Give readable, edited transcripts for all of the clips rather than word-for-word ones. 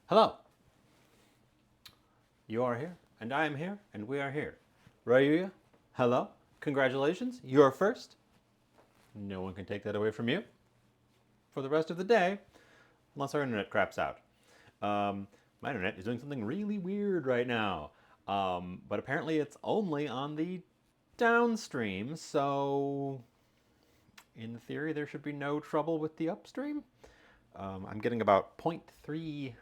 Hello. You are here, and I am here, and we are here. Rayuya, hello. Congratulations. You're first. No one can take that away from you for the rest of the day, unless our internet craps out. My internet is doing something really weird right now, but apparently it's only on the downstream, so in theory there should be no trouble with the upstream. I'm getting about zero point 0.3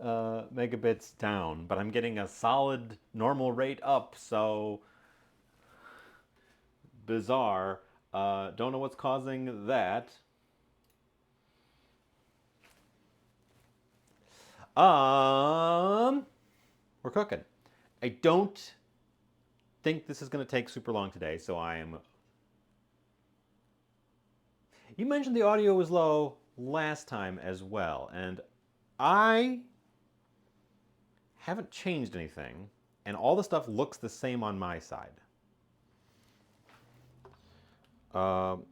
megabits down, but I'm getting a solid normal rate up, so bizarre. Don't know what's causing that. We're cooking. I don't think this is going to take super long today, so I am. You mentioned the audio was low last time as well, and I haven't changed anything, and all the stuff looks the same on my side. Um,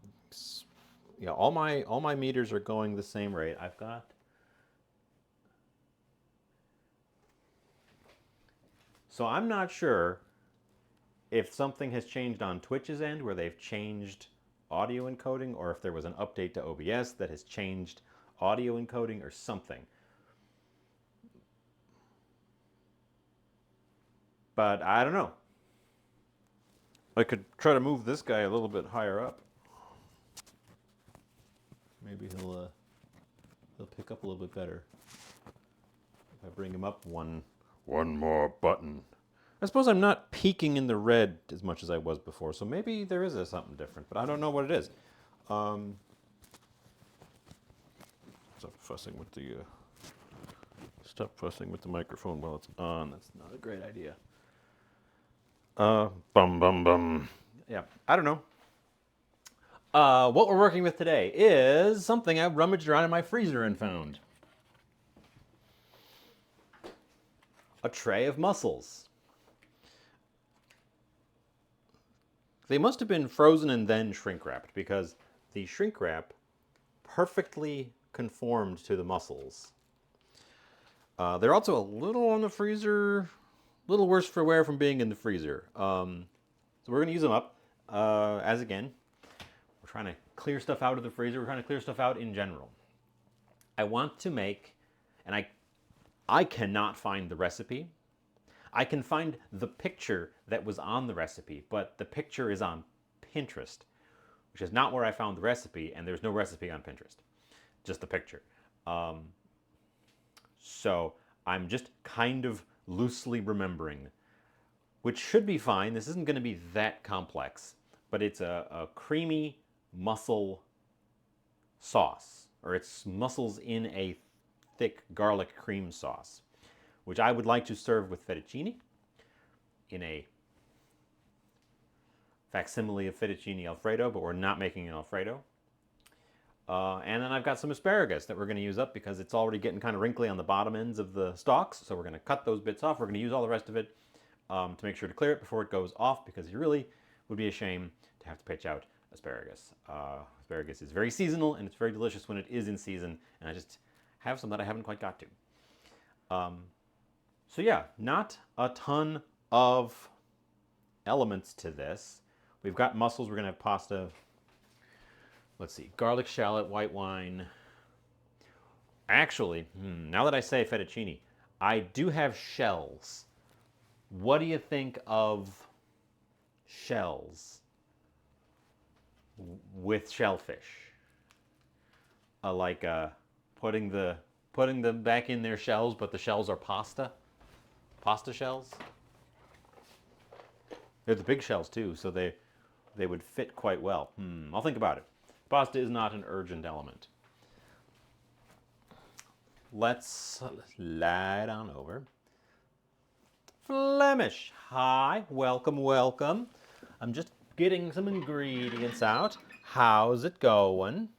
yeah, all my meters are going the same rate. I've got. So I'm not sure if something has changed on Twitch's end where they've changed audio encoding, or if there was an update to OBS that has changed audio encoding or something. But I don't know. I could try to move this guy a little bit higher up. Maybe he'll pick up a little bit better if I bring him up one more button. I suppose I'm not peaking in the red as much as I was before, so maybe there is something different, but I don't know what it is. Stop fussing with the microphone while it's on. That's not a great idea. Bum bum bum. Yeah, I don't know. What we're working with today is something I rummaged around in my freezer and found. A tray of mussels. They must have been frozen and then shrink wrapped, because the shrink wrap perfectly conformed to the mussels. They're also a little on the freezer, a little worse for wear from being in the freezer. So we're going to use them up. As again, we're trying to clear stuff out of the freezer. We're trying to clear stuff out in general. I want to make, and I cannot find the recipe. I can find the picture that was on the recipe, but the picture is on Pinterest, which is not where I found the recipe, and there's no recipe on Pinterest, just the picture. So I'm just kind of loosely remembering, which should be fine. This isn't going to be that complex, but it's a creamy mussel sauce, or it's mussels in a thick garlic cream sauce, which I would like to serve with fettuccine in a facsimile of fettuccine Alfredo, but we're not making an Alfredo. And then I've got some asparagus that we're going to use up because it's already getting kind of wrinkly on the bottom ends of the stalks. So we're going to cut those bits off. We're going to use all the rest of it to make sure to clear it before it goes off, because it really would be a shame to have to pitch out asparagus. Asparagus is very seasonal, and it's very delicious when it is in season. And I just have some that I haven't quite got to. So yeah, not a ton of elements to this. We've got mussels. We're going to have pasta. Let's see, garlic shallot, white wine. Actually, now that I say fettuccine, I do have shells. What do you think of shells with shellfish? Like putting them back in their shells, but the shells are pasta shells. They're the big shells too, so they would fit quite well. I'll think about it. Pasta is not an urgent element. Let's slide on over. Flemish, hi, welcome, welcome. I'm just getting some ingredients out. How's it going?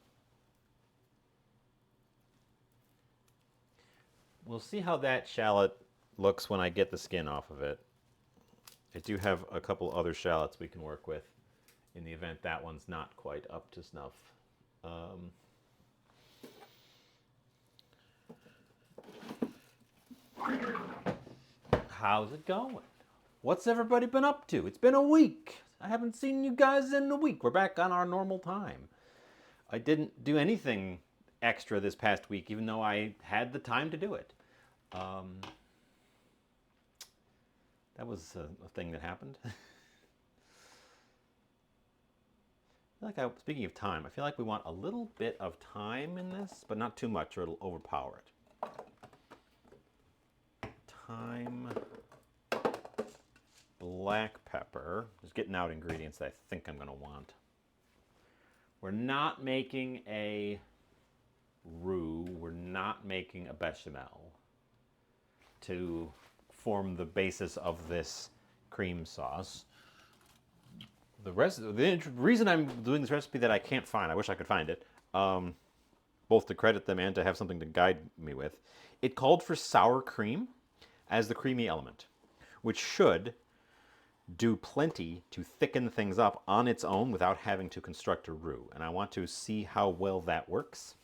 We'll see how that shallot looks when I get the skin off of it. I do have a couple other shallots we can work with in the event that one's not quite up to snuff. How's it going? What's everybody been up to? It's been a week. I haven't seen you guys in a week. We're back on our normal time. I didn't do anything extra this past week, even though I had the time to do it. That was a thing that happened. Speaking of time, I feel like we want a little bit of thyme in this, but not too much or it'll overpower it. Thyme, black pepper. Just getting out ingredients that I think I'm going to want. We're not making a roux. We're not making a bechamel to form the basis of this cream sauce. The reason I'm doing this recipe that I can't find, I wish I could find it, both to credit them and to have something to guide me with, it called for sour cream as the creamy element, which should do plenty to thicken things up on its own without having to construct a roux. And I want to see how well that works.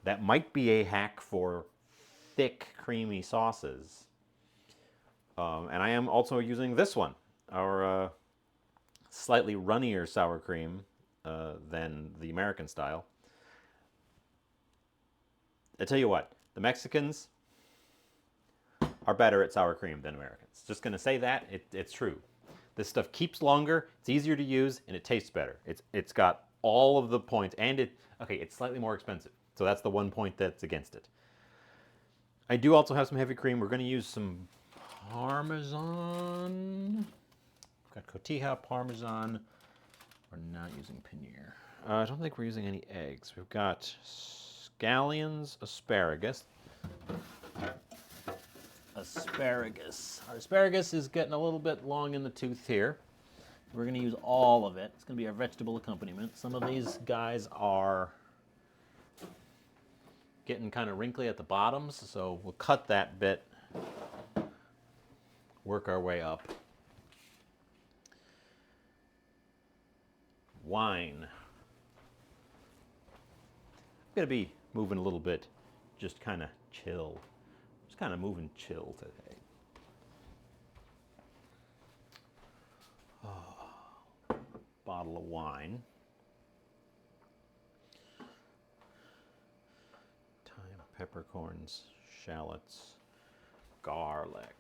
That might be a hack for thick, creamy sauces. And I am also using this one, our slightly runnier sour cream than the American style. I tell you what, the Mexicans are better at sour cream than Americans. Just going to say that. It's true. This stuff keeps longer, it's easier to use, and it tastes better. It's got all of the points, and it's slightly more expensive. So that's the one point that's against it. I do also have some heavy cream. We're going to use some Parmesan. We've got cotija, Parmesan. We're not using panir. I don't think we're using any eggs. We've got scallions, asparagus. Our asparagus is getting a little bit long in the tooth here. We're going to use all of it. It's going to be our vegetable accompaniment. Some of these guys are getting kind of wrinkly at the bottoms, so we'll cut that bit, work our way up. Wine. I'm going to be moving a little bit, just kind of chill. Just kind of moving chill today. Bottle of wine. Thyme, peppercorns, shallots, garlic.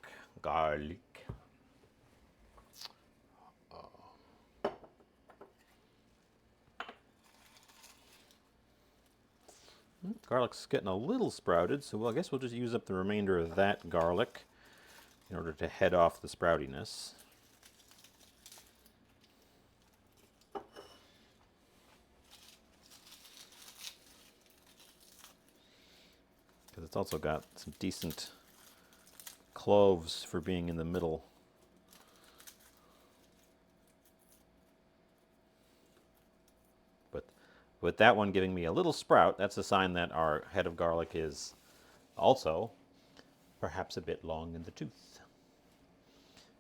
Garlic's getting a little sprouted, so I guess we'll just use up the remainder of that garlic in order to head off the sproutiness. Because it's also got some decent cloves for being in the middle. But with that one giving me a little sprout, that's a sign that our head of garlic is also perhaps a bit long in the tooth.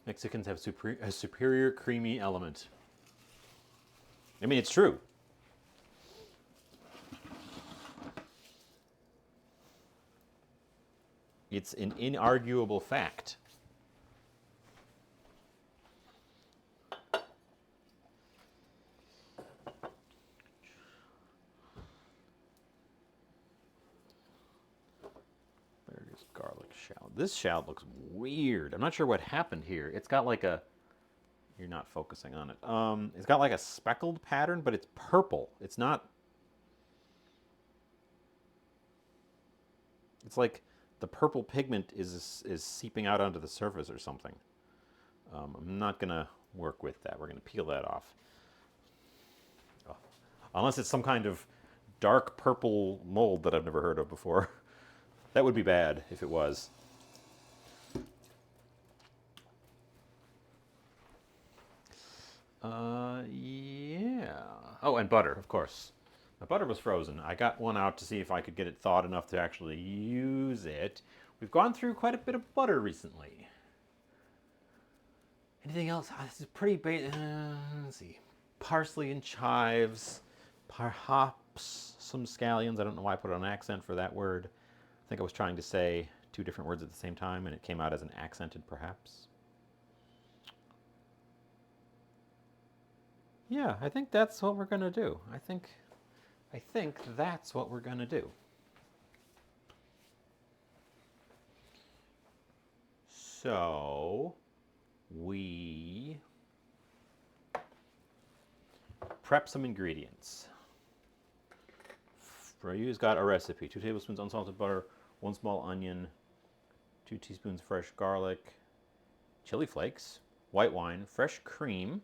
Mexicans have a superior creamy element. I mean, it's true. It's an inarguable fact. There's garlic shallot. This shallot looks weird. I'm not sure what happened here. It's got like a... You're not focusing on it. It's got like a speckled pattern, but it's purple. It's not... It's like the purple pigment is seeping out onto the surface or something. I'm not going to work with that. We're going to peel that off. Oh. Unless it's some kind of dark purple mold that I've never heard of before. That would be bad if it was. Yeah. Oh, and butter, of course. The butter was frozen. I got one out to see if I could get it thawed enough to actually use it. We've gone through quite a bit of butter recently. Anything else? This is pretty basic. Let's see. Parsley and chives. Perhaps some scallions. I don't know why I put an accent for that word. I think I was trying to say two different words at the same time and it came out as an accented perhaps. Yeah, I think that's what we're going to do. I think that's what we're going to do. So we prep some ingredients. For you's got a recipe: 2 tablespoons unsalted butter, 1 small onion, 2 teaspoons fresh garlic, chili flakes, white wine, fresh cream,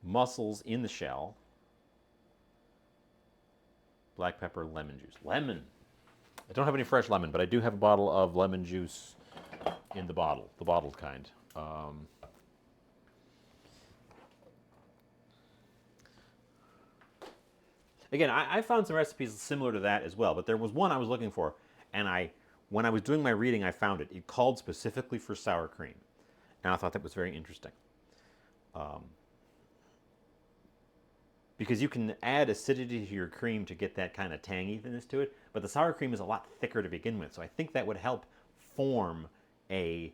mussels in the shell, black pepper, lemon juice. Lemon. I don't have any fresh lemon, but I do have a bottle of lemon juice in the bottled kind. Again, I found some recipes similar to that as well, but there was one I was looking for, and when I was doing my reading, I found it. It called specifically for sour cream, and I thought that was very interesting. Because you can add acidity to your cream to get that kind of tanginess to it, but the sour cream is a lot thicker to begin with, so I think that would help form a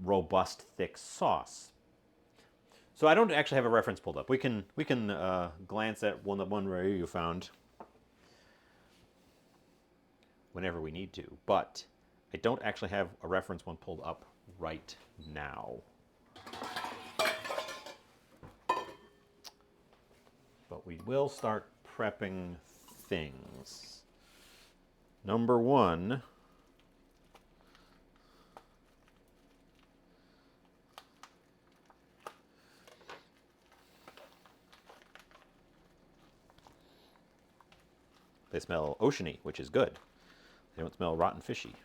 robust, thick sauce. So I don't actually have a reference pulled up. We can glance at the one review you found whenever we need to, but I don't actually have a reference one pulled up right now. But we will start prepping things. Number one, they smell oceany, which is good. They don't smell rotten fishy.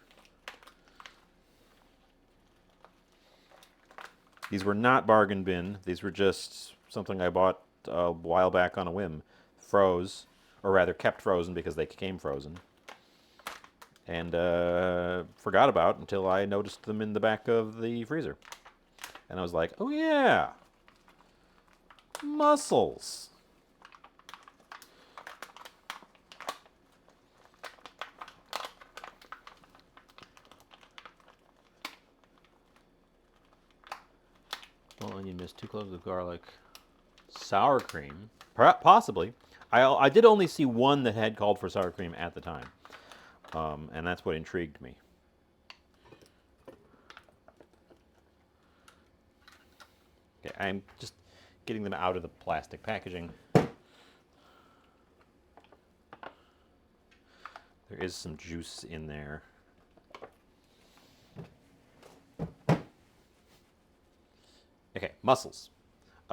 These were not bargain bin. These were just something I bought a while back on a whim. Froze, or rather kept frozen because they came frozen. And forgot about until I noticed them in the back of the freezer. And I was like, oh yeah, mussels. Small onion mist, 2 cloves of garlic, sour cream, possibly. I did only see one that had called for sour cream at the time, and that's what intrigued me. Okay, I'm just getting them out of the plastic packaging. There is some juice in there. Okay, mussels.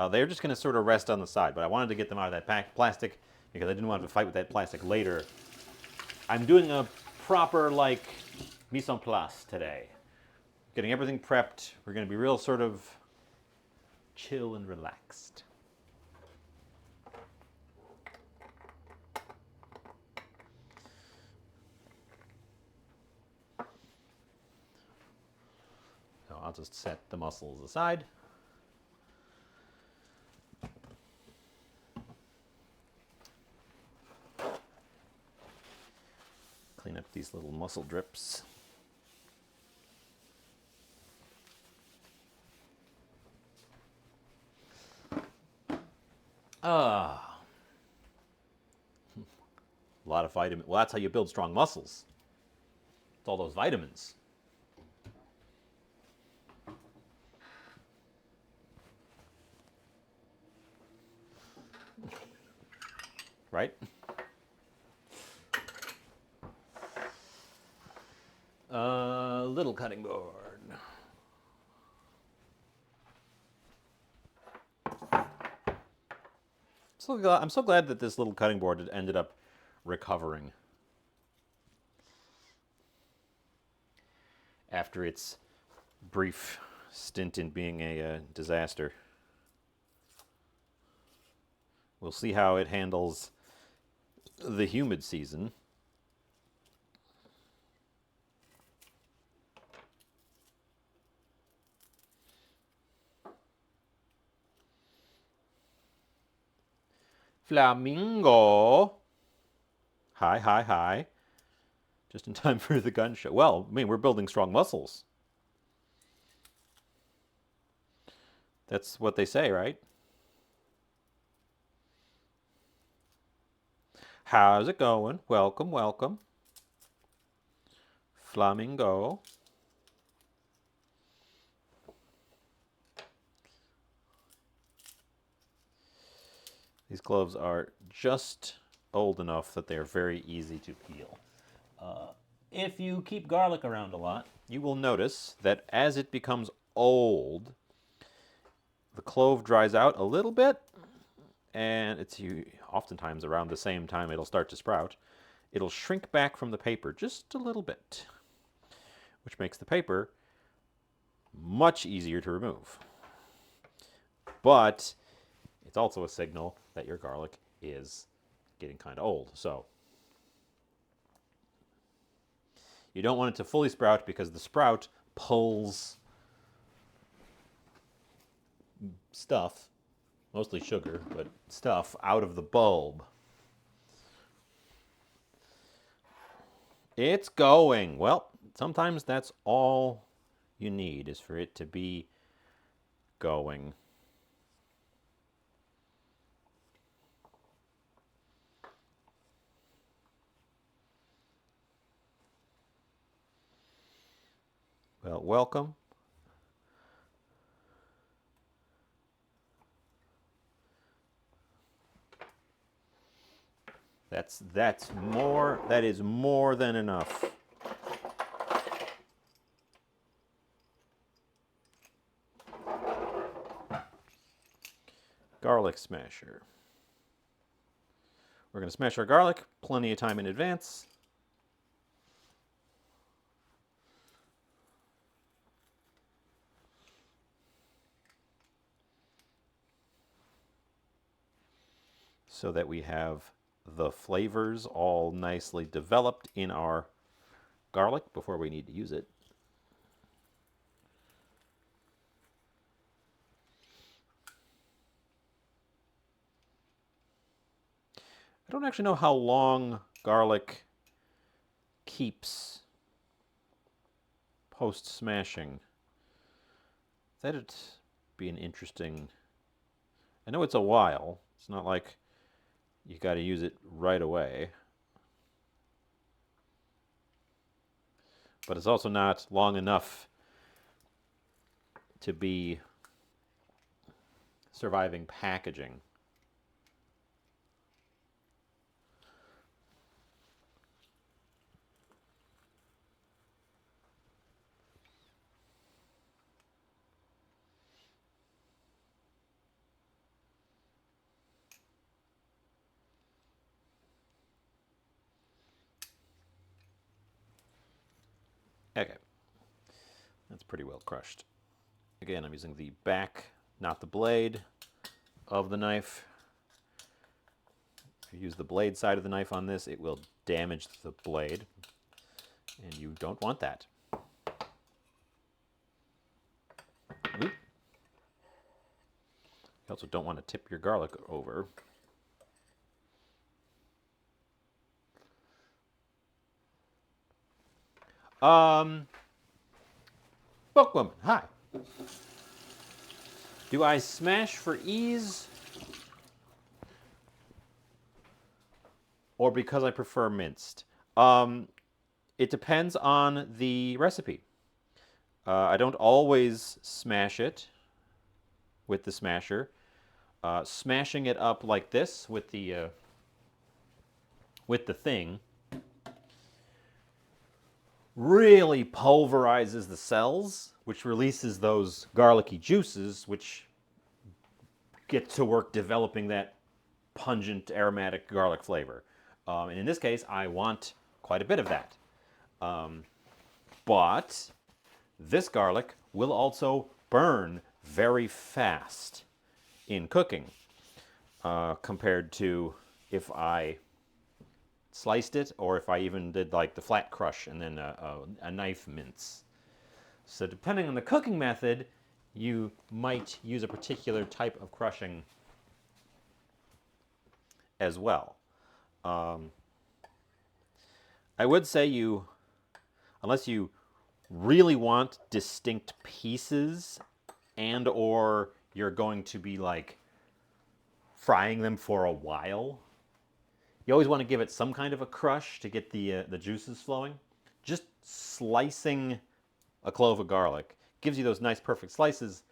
They're just going to sort of rest on the side, but I wanted to get them out of that plastic because I didn't want to fight with that plastic later. I'm doing a proper, mise en place today. Getting everything prepped. We're going to be real sort of chill and relaxed. So I'll just set the mussels aside. Clean up these little mussel drips. A lot of vitamin. Well, that's how you build strong muscles. It's all those vitamins. Right? Little cutting board. I'm so glad that this little cutting board ended up recovering after its brief stint in being a disaster. We'll see how it handles the humid season. Flamingo. Hi. Just in time for the gun show. Well, I mean, we're building strong muscles. That's what they say, right? How's it going? Welcome, welcome. Flamingo. These gloves are just old enough that they're very easy to peel. If you keep garlic around a lot, you will notice that as it becomes old, the clove dries out a little bit, and it's oftentimes around the same time it'll start to sprout. It'll shrink back from the paper just a little bit, which makes the paper much easier to remove. But it's also a signal that your garlic is getting kind of old. So you don't want it to fully sprout because the sprout pulls stuff, mostly sugar, but stuff out of the bulb. It's going. Well, sometimes that's all you need is for it to be going. Well, welcome. That is more than enough. Garlic smasher. We're going to smash our garlic plenty of time in advance. So that we have the flavors all nicely developed in our garlic before we need to use it. I don't actually know how long garlic keeps post smashing. That'd be an interesting. I know it's a while. It's not like you got to use it right away. But it's also not long enough to be surviving packaging. Okay, that's pretty well crushed. Again, I'm using the back, not the blade, of the knife. If you use the blade side of the knife on this, it will damage the blade, and you don't want that. Oop. You also don't want to tip your garlic over. Bookwoman, hi. Do I smash for ease or because I prefer minced? It depends on the recipe. I don't always smash it with the smasher. Smashing it up like this with the thing really pulverizes the cells, which releases those garlicky juices, which get to work developing that pungent aromatic garlic flavor. And in this case, I want quite a bit of that. But this garlic will also burn very fast in cooking compared to if I sliced it or if I even did like the flat crush and then a knife mince. So depending on the cooking method, you might use a particular type of crushing as well. I would say you, unless you really want distinct pieces and or you're going to be like frying them for a while, you always want to give it some kind of a crush to get the juices flowing. Just slicing a clove of garlic gives you those nice perfect slices.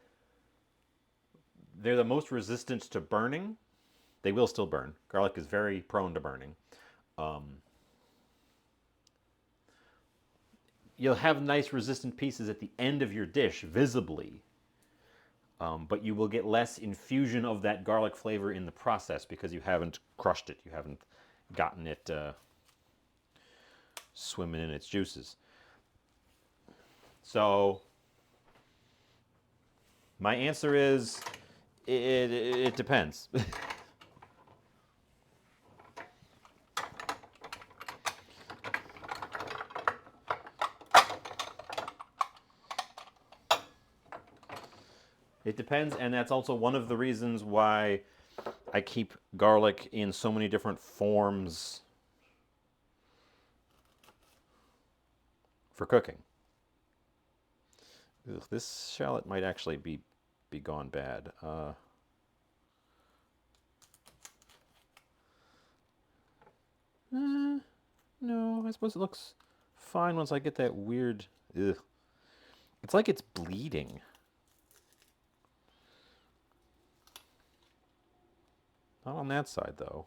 They're the most resistant to burning. They will still burn. Garlic is very prone to burning. Um, you'll have nice resistant pieces at the end of your dish visibly, but you will get less infusion of that garlic flavor in the process because you haven't crushed it. You haven't gotten it swimming in its juices. So my answer is it depends. It depends, and that's also one of the reasons why I keep garlic in so many different forms for cooking. Ugh, this shallot might actually be gone bad. No, I suppose it looks fine once I get that weird. Ugh. It's like it's bleeding. Not on that side, though.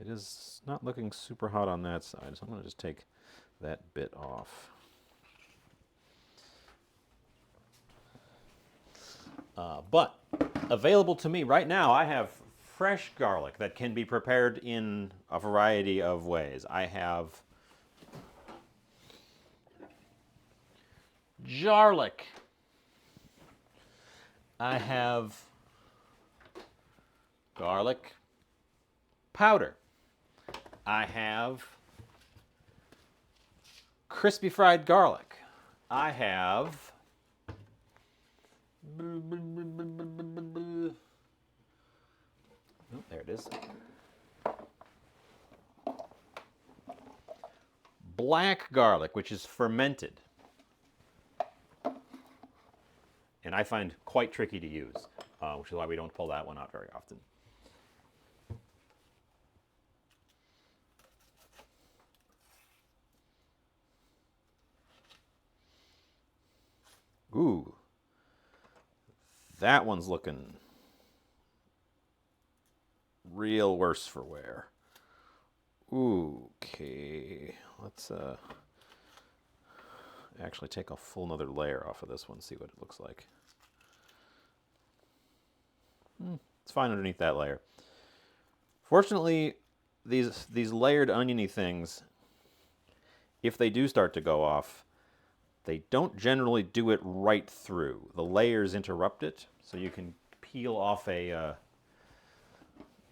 It is not looking super hot on that side, so I'm going to just take that bit off. But available to me right now, I have fresh garlic that can be prepared in a variety of ways. I have jarlic. I have garlic powder. I have crispy fried garlic. I have oh, there it is. Black garlic, which is fermented, and I find quite tricky to use, which is why we don't pull that one out very often. Ooh, that one's looking real worse for wear. Okay, let's actually take a full another layer off of this one, see what it looks like. It's fine underneath that layer. Fortunately, these layered oniony things, if they do start to go off, they don't generally do it right through. The layers interrupt it, so you can peel off a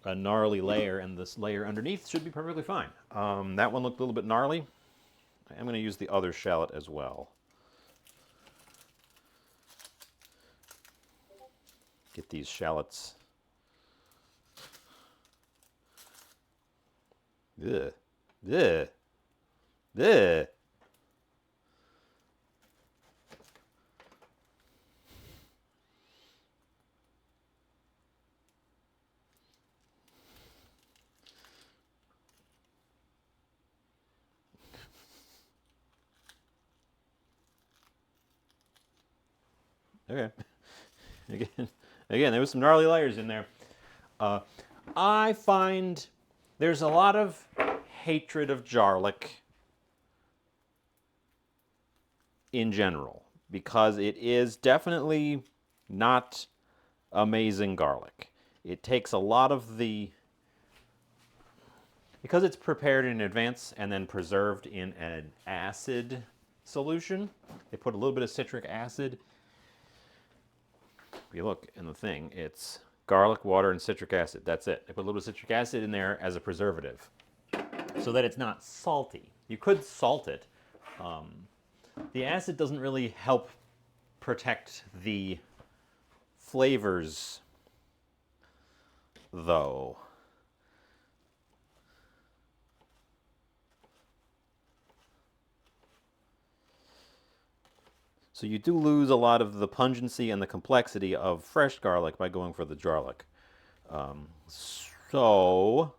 gnarly layer, and this layer underneath should be perfectly fine. That one looked a little bit gnarly. I'm going to use the other shallot as well. Get these shallots. Ugh. Ugh. Ugh. Okay. Again, there was some gnarly layers in there. I find there's a lot of hatred of jarlic in general because it is definitely not amazing garlic. It takes a lot of the, because it's prepared in advance and then preserved in an acid solution. They put a little bit of citric acid. If you look in the thing, it's garlic, water, and citric acid. That's it. They put a little bit of citric acid in there as a preservative so that it's not salty. You could salt it. The acid doesn't really help protect the flavors, though. So you do lose a lot of the pungency and the complexity of fresh garlic by going for the garlic. So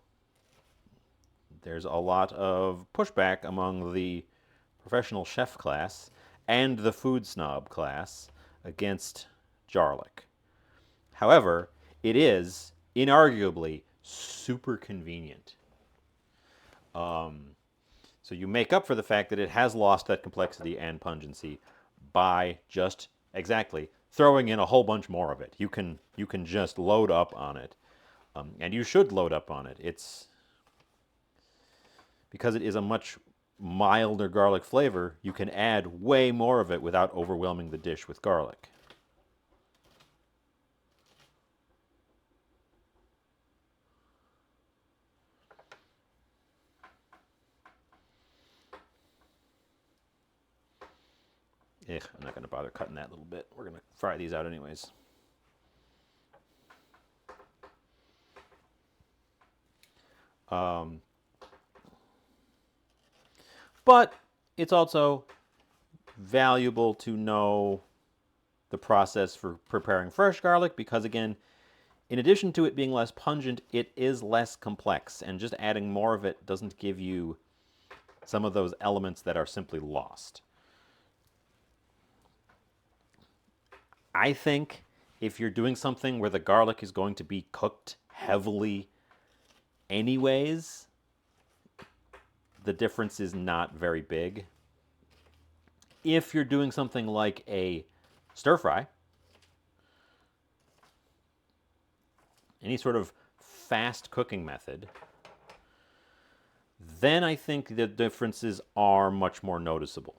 there's a lot of pushback among the professional chef class and the food snob class against garlic. However, it is inarguably super convenient. So you make up for the fact that it has lost that complexity and pungency by just exactly throwing in a whole bunch more of it. You can just load up on it, and you should load up on it. It's because it is a much milder garlic flavor. You can add way more of it without overwhelming the dish with garlic. I'm not going to bother cutting that little bit. We're going to fry these out anyways. But it's also valuable to know the process for preparing fresh garlic because, again, in addition to it being less pungent, it is less complex, and just adding more of it doesn't give you some of those elements that are simply lost. I think if you're doing something where the garlic is going to be cooked heavily anyways, the difference is not very big. If you're doing something like a stir fry, any sort of fast cooking method, then I think the differences are much more noticeable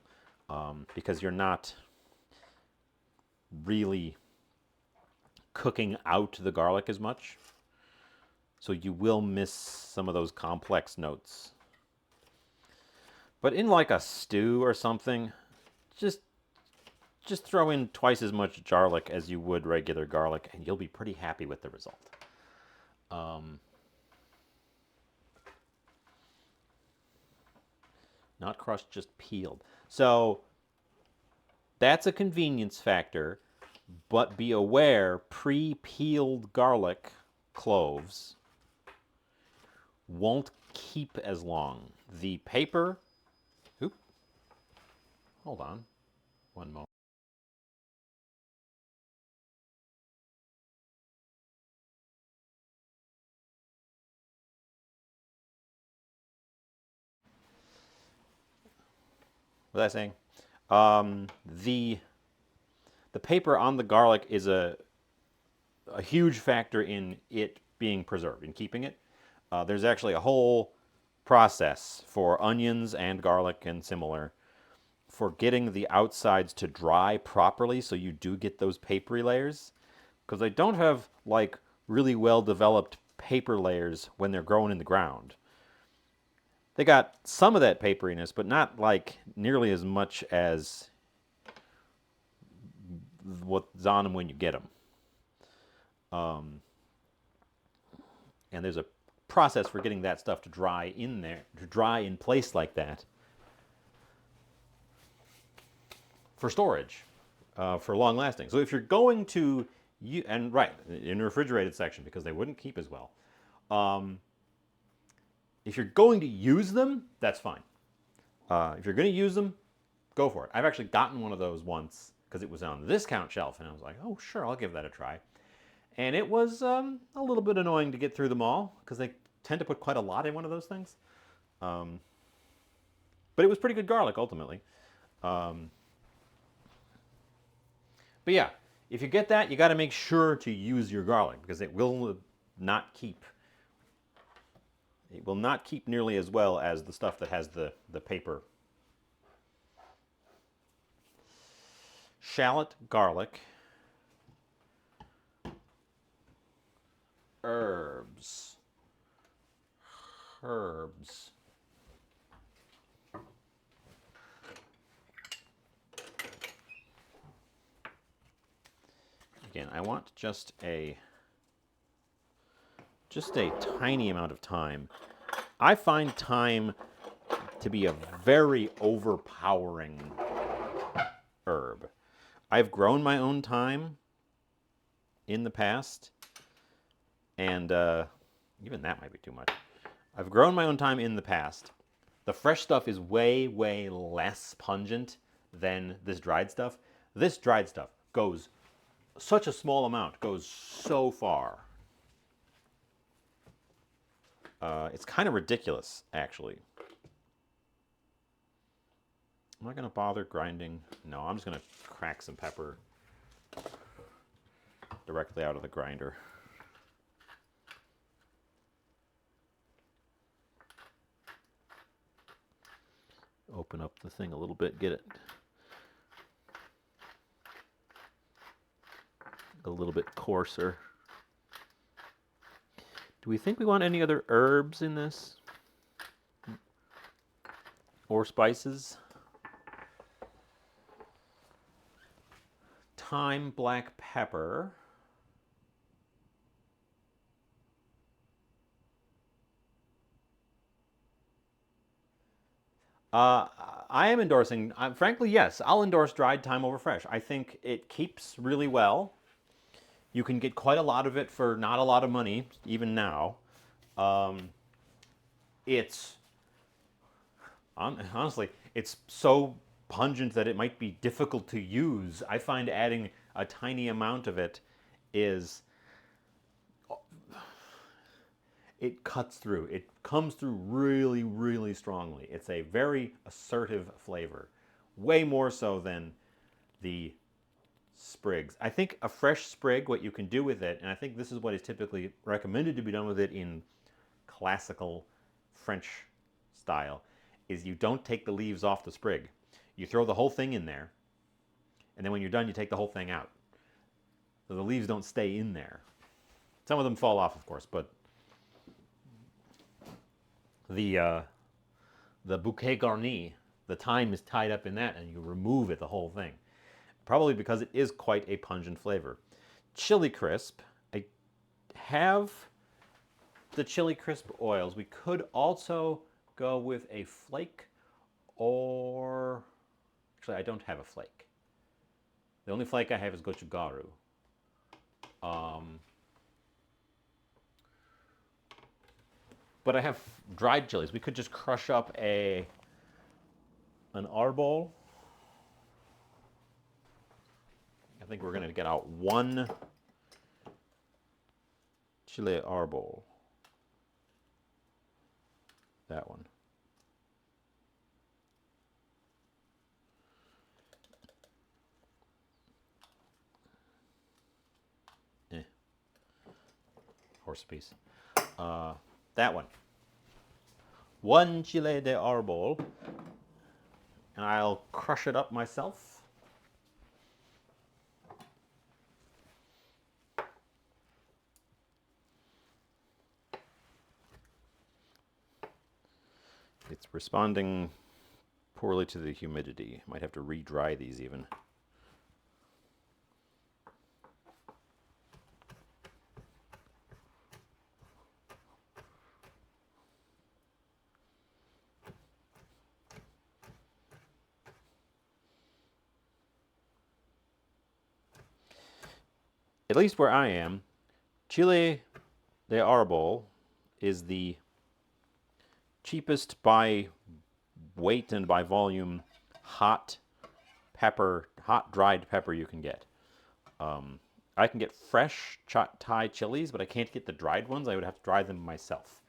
because you're not really cooking out the garlic as much. So you will miss some of those complex notes. But in like a stew or something, just throw in twice as much garlic as you would regular garlic, and you'll be pretty happy with the result. Not crushed, just peeled. So that's a convenience factor, but be aware, pre-peeled garlic cloves won't keep as long. The paper, hold on, one moment. What was I saying? The paper on the garlic is a huge factor in it being preserved, in keeping it. There's actually a whole process for onions and garlic and similar for getting the outsides to dry properly so you do get those papery layers. Because they don't have like really well developed paper layers when they're growing in the ground. They got some of that paperiness, but not like nearly as much as what's on them when you get them. And there's a process for getting that stuff to dry in there, to dry in place like that for storage, for long lasting. So if you're going to, and right, in the refrigerated section because they wouldn't keep as well. If you're going to use them, that's fine. If you're going to use them, go for it. I've actually gotten one of those once because it was on the discount shelf, and I was like, oh, sure, I'll give that a try. And it was a little bit annoying to get through them all because they tend to put quite a lot in one of those things. But it was pretty good garlic ultimately. But yeah, if you get that, you got to make sure to use your garlic because it will not keep. It will not keep nearly as well as the stuff that has the paper. Shallot, garlic, herbs. Again, I want just a tiny amount of thyme. I find thyme to be a very overpowering herb. I've grown my own thyme in the past, and even that might be too much. I've grown my own thyme in the past. The fresh stuff is way, way less pungent than this dried stuff. This dried stuff goes, such a small amount, goes so far. It's kind of ridiculous, actually. I'm not going to bother grinding. No, I'm just going to crack some pepper directly out of the grinder. Open up the thing a little bit, get it a little bit coarser. Do we think we want any other herbs in this? Or spices? Thyme, black pepper. I am endorsing, frankly, yes, I'll endorse dried thyme over fresh. I think it keeps really well. You can get quite a lot of it for not a lot of money, even now. It's, honestly, it's so pungent that it might be difficult to use. I find adding a tiny amount of it is, it cuts through. It comes through really, really strongly. It's a very assertive flavor, way more so than the sprigs. I think a fresh sprig, what you can do with it, and I think this is what is typically recommended to be done with it in classical French style, is you don't take the leaves off the sprig. You throw the whole thing in there, and then when you're done, you take the whole thing out. So the leaves don't stay in there. Some of them fall off, of course, but the bouquet garni, the thyme is tied up in that, and you remove it, the whole thing. Probably because it is quite a pungent flavor. Chili crisp. I have the chili crisp oils. We could also go with a flake, or actually I don't have a flake. The only flake I have is gochugaru. But I have dried chilies. We could just crush up an arbol. I think we're going to get out one chile arbol. That one. Horse piece. That one. One chile de arbol. And I'll crush it up myself. It's responding poorly to the humidity. Might have to re-dry these even. At least where I am, chile de arbol is the cheapest by weight and by volume hot pepper, hot dried pepper you can get. I can get fresh Thai chilies, but I can't get the dried ones. I would have to dry them myself.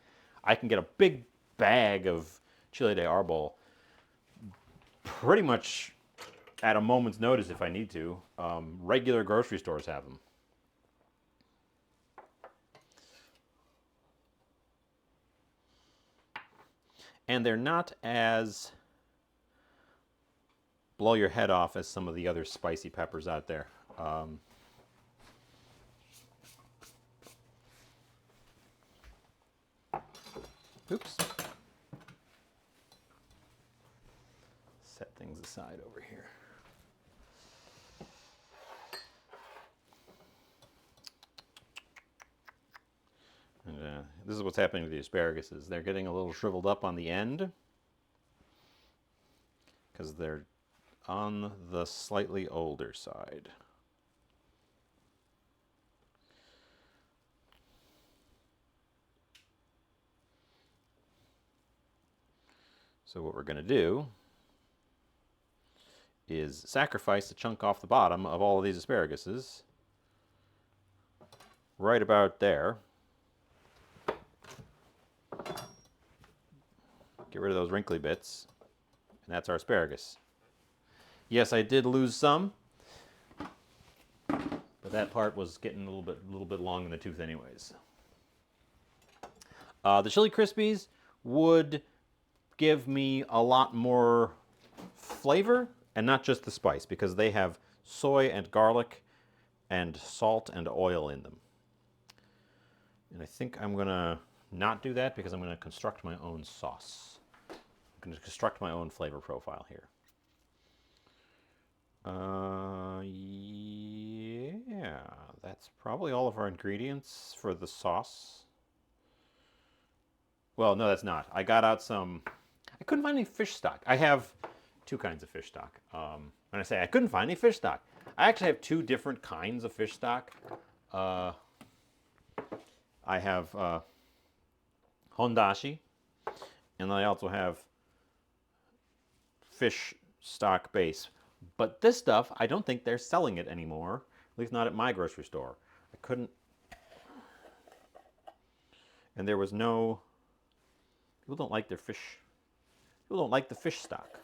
I can get a big bag of chile de arbol pretty much at a moment's notice if I need to. Regular grocery stores have them. And they're not as blow your head off as some of the other spicy peppers out there. Oops. Set things aside over here. And this is what's happening with the asparaguses. They're getting a little shriveled up on the end because they're on the slightly older side. So what we're going to do is sacrifice a chunk off the bottom of all of these asparaguses, right about there. Get rid of those wrinkly bits, and that's our asparagus. Yes, I did lose some, but that part was getting a little bit long in the tooth anyways. The Chili Krispies would give me a lot more flavor, and not just the spice, because they have soy and garlic and salt and oil in them. And I think I'm going to not do that because I'm going to construct my own sauce. I'm going to construct my own flavor profile here. Yeah, that's probably all of our ingredients for the sauce. Well, no, that's not. I got out some... I couldn't find any fish stock. I have two kinds of fish stock. When I say I couldn't find any fish stock, I actually have two different kinds of fish stock. I have Hondashi, and I also have fish stock base. But this stuff, I don't think they're selling it anymore, at least not at my grocery store. I couldn't... And there was no... People don't like their fish... People don't like the fish stock.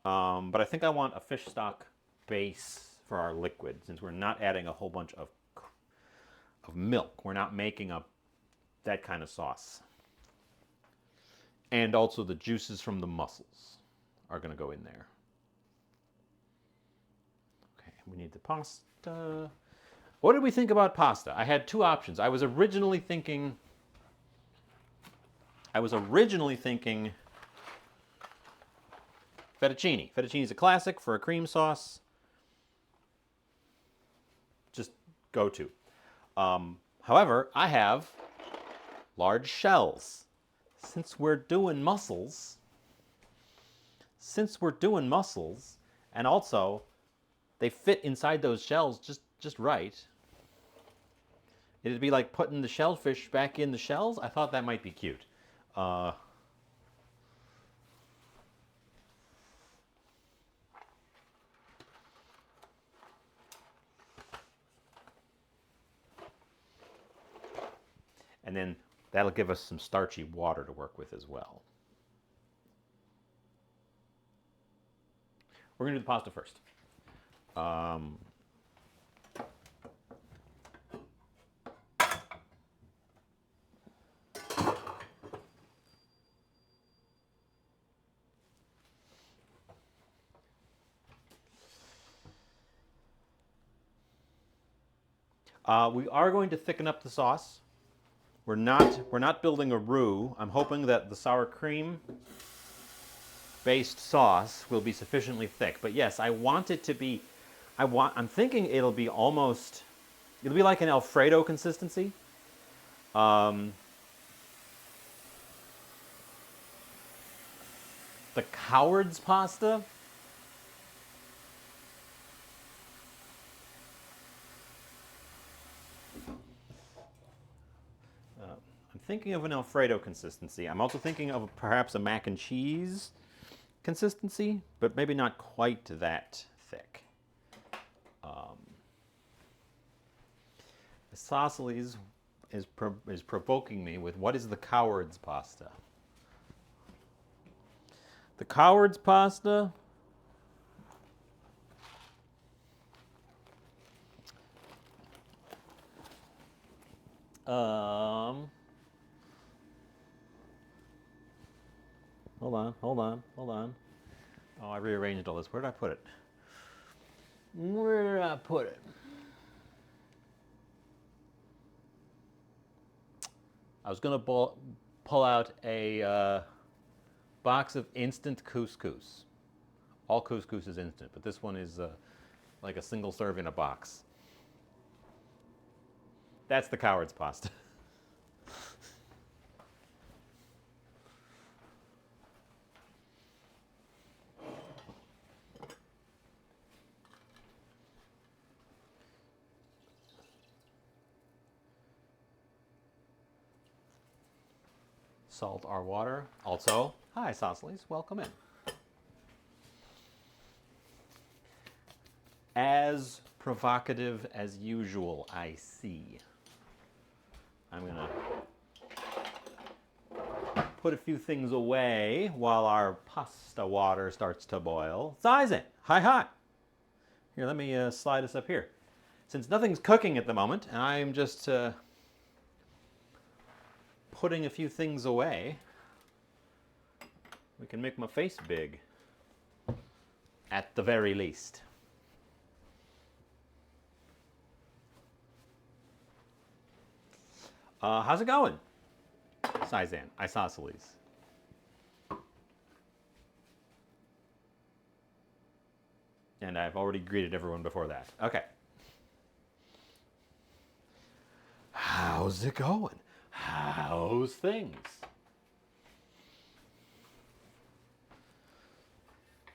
But I think I want a fish stock base for our liquid, since we're not adding a whole bunch of milk. We're not making that kind of sauce. And also the juices from the mussels are going to go in there. Okay, we need the pasta. What did we think about pasta? I had two options. I was originally thinking fettuccine. Fettuccine is a classic for a cream sauce. Just go to. However, I have large shells. Since we're doing mussels, and also they fit inside those shells just right. It'd be like putting the shellfish back in the shells. I thought that might be cute. And then that'll give us some starchy water to work with as well. We're going to do the pasta first. We are going to thicken up the sauce. We're not building a roux. I'm hoping that the sour cream based sauce will be sufficiently thick. But yes, I want it to be, I'm thinking it'll be like an Alfredo consistency. The coward's pasta. Thinking of an Alfredo consistency. I'm also thinking of perhaps a mac and cheese consistency, but maybe not quite that thick. Isosceles is provoking me with what is the coward's pasta? The coward's pasta. Hold on. Oh, I rearranged all this. Where did I put it? I was going to pull out a box of instant couscous. All couscous is instant, but this one is like a single serve in a box. That's the coward's pasta. salt our water. Also, hi, isosceles, welcome in. As provocative as usual, I see. I'm gonna put a few things away while our pasta water starts to boil. Sizen, hi. Here, let me slide us up here. Since nothing's cooking at the moment, and I'm just putting a few things away, we can make my face big, at the very least. How's it going? Sizen, isosceles. And I've already greeted everyone before that. Okay. How's it going? How's things?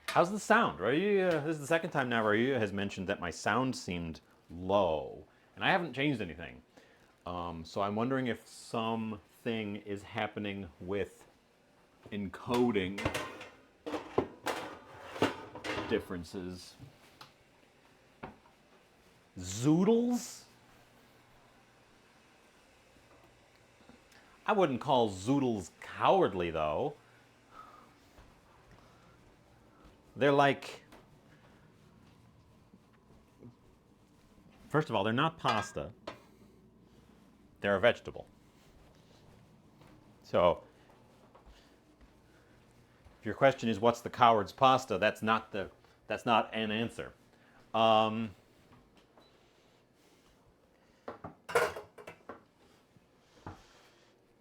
How's the sound? This is the second time now Ryu has mentioned that my sound seemed low. And I haven't changed anything. So I'm wondering if something is happening with encoding differences. Zoodles? I wouldn't call zoodles cowardly, though. They're like... First of all, they're not pasta. They're a vegetable. So, if your question is what's the coward's pasta, that's not an answer.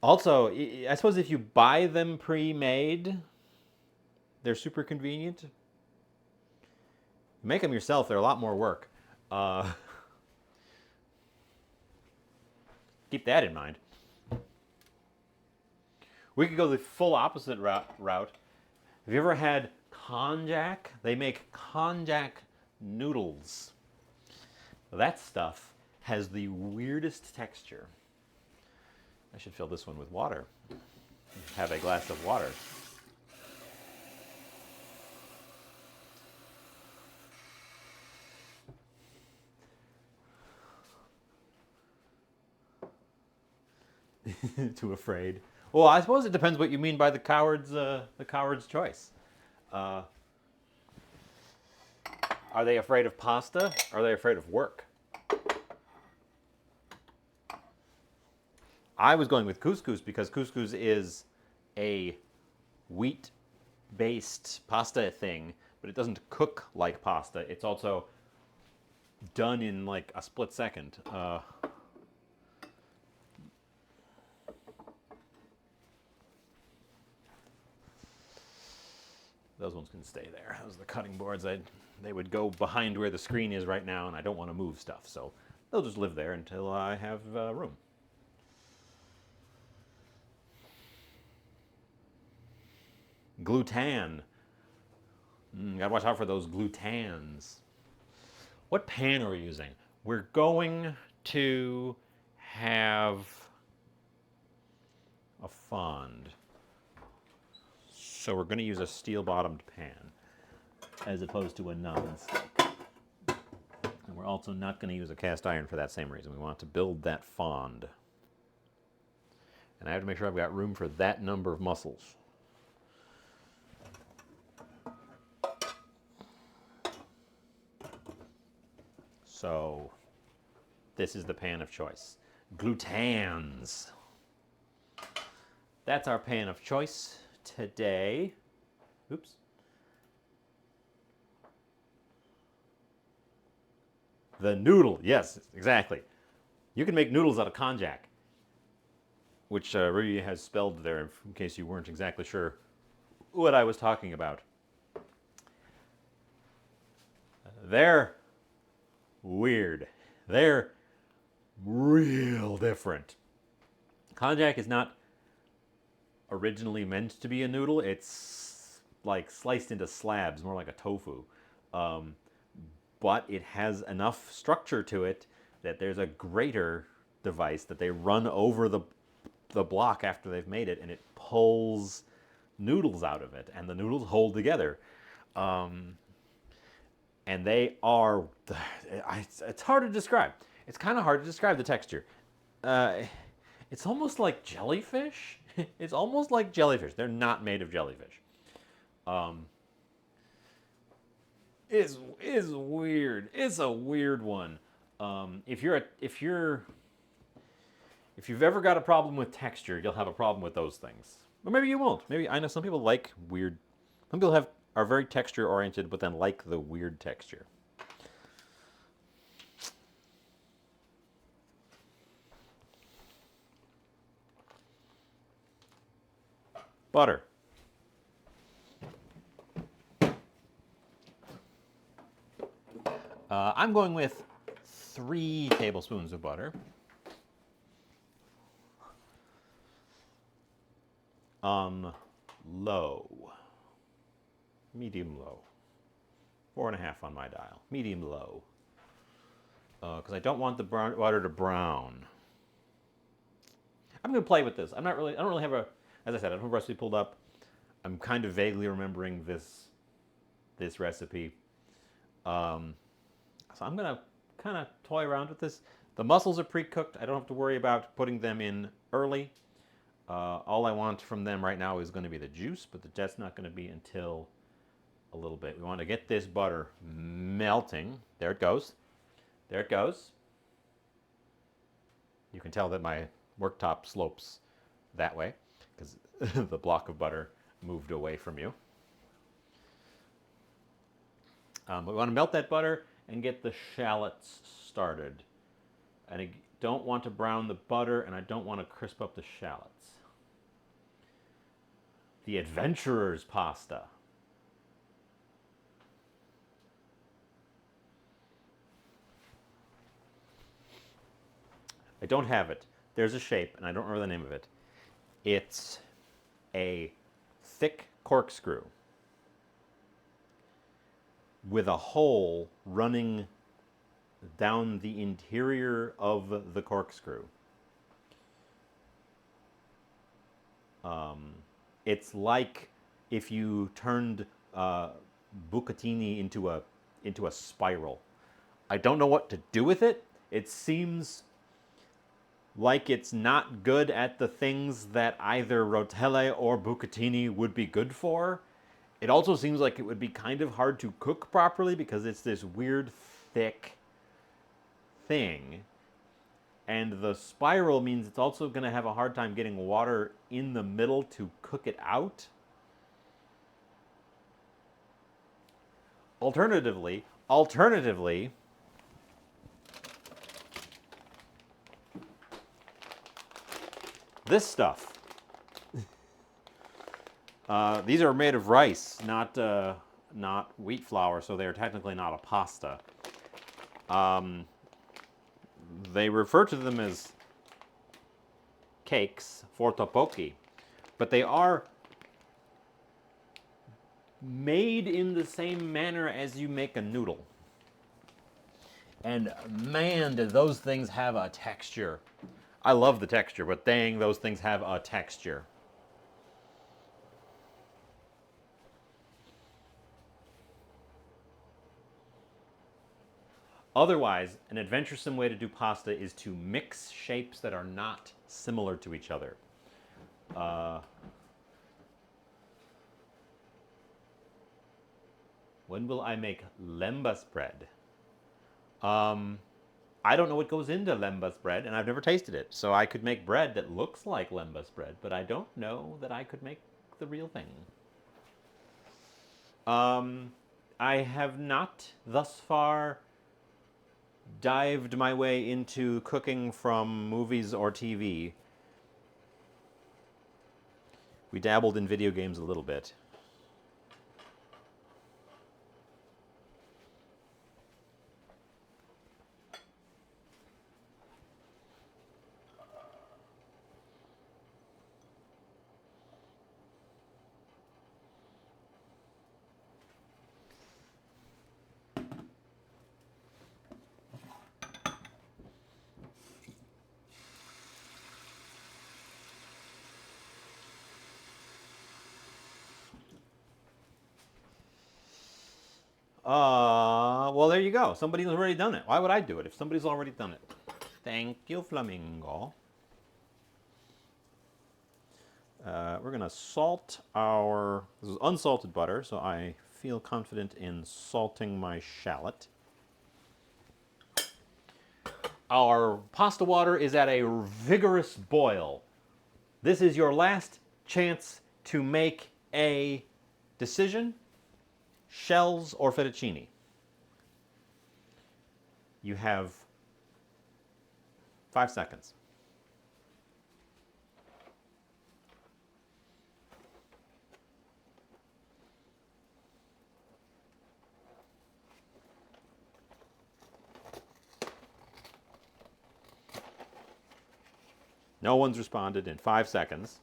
Also, I suppose if you buy them pre-made, they're super convenient. Make them yourself, they're a lot more work. Keep that in mind. We could go the full opposite route. Have you ever had konjac? They make konjac noodles. That stuff has the weirdest texture. I should fill this one with water. Have a glass of water. Too afraid. Well, I suppose it depends what you mean by the coward's choice. Are they afraid of pasta? Or are they afraid of work? I was going with couscous because couscous is a wheat-based pasta thing, but it doesn't cook like pasta. It's also done in like a split second. Those ones can stay there. Those are the cutting boards. They would go behind where the screen is right now, and I don't want to move stuff, so they'll just live there until I have room. Gluten. Gotta watch out for those glutens. What pan are we using? We're going to have a fond. So we're going to use a steel-bottomed pan as opposed to a non-stick. And we're also not going to use a cast iron for that same reason. We want to build that fond. And I have to make sure I've got room for that number of mussels. So this is the pan of choice. Glutens. That's our pan of choice today. Oops. The noodle, yes, exactly. You can make noodles out of konjac, which Rui has spelled there in case you weren't exactly sure what I was talking about. They're weird. They're real different. Konjac is not originally meant to be a noodle. It's like sliced into slabs, more like a tofu. But it has enough structure to it that there's a grater device that they run over the the block after they've made it, and it pulls noodles out of it, and the noodles hold together. And they are, it's hard to describe. It's kind of hard to describe the texture. It's almost like jellyfish. It's almost like jellyfish. They're not made of jellyfish. Is weird. It's a weird one. If you've ever got a problem with texture, you'll have a problem with those things. Or maybe you won't. Maybe I know some people like weird. Some people are very texture oriented, but then like the weird texture. Butter. I'm going with 3 tablespoons of butter. Low. Medium low. 4.5 on my dial. Medium low. Because I don't want the butter to brown. I'm going to play with this. I don't really have as I said, I don't have a recipe pulled up. I'm kind of vaguely remembering this recipe. So I'm going to kind of toy around with this. The mussels are pre-cooked. I don't have to worry about putting them in early. All I want from them right now is going to be the juice, but that's not going to be until a little bit. We want to get this butter melting. There it goes. There it goes. You can tell that my worktop slopes that way because the block of butter moved away from you. We want to melt that butter and get the shallots started. And I don't want to brown the butter, and I don't want to crisp up the shallots. The adventurer's pasta. I don't have it. There's a shape, and I don't remember the name of it. It's a thick corkscrew with a hole running down the interior of the corkscrew. It's like if you turned bucatini into a spiral. I don't know what to do with it. It seems like it's not good at the things that either rotelle or bucatini would be good for. It also seems like it would be kind of hard to cook properly because it's this weird, thick thing. And the spiral means it's also going to have a hard time getting water in the middle to cook it out. Alternatively, this stuff. These are made of rice, not wheat flour, so they are technically not a pasta. They refer to them as cakes, fortopoki, but they are made in the same manner as you make a noodle. And man, do those things have a texture. I love the texture, but dang, those things have a texture. Otherwise, an adventuresome way to do pasta is to mix shapes that are not similar to each other. When will I make lembas bread? I don't know what goes into lembas bread, and I've never tasted it. So I could make bread that looks like lembas bread, but I don't know that I could make the real thing. I have not thus far dived my way into cooking from movies or TV. We dabbled in video games a little bit. Well, there you go. Somebody's already done it. Why would I do it if somebody's already done it? Thank you, Flamingo. We're going to salt our... This is unsalted butter, so I feel confident in salting my shallot. Our pasta water is at a vigorous boil. This is your last chance to make a decision: shells or fettuccine. You have 5 seconds. No one's responded in 5 seconds.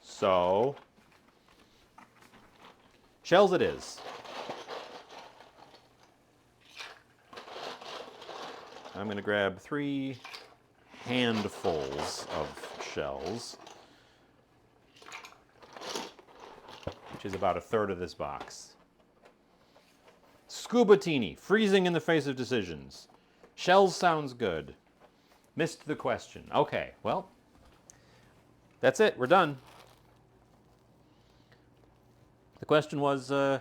So, shells it is. I'm going to grab 3 handfuls of shells, which is about a third of this box. Scubatini, freezing in the face of decisions. Shells sounds good. Missed the question. Okay, well, that's it. We're done. The question was, do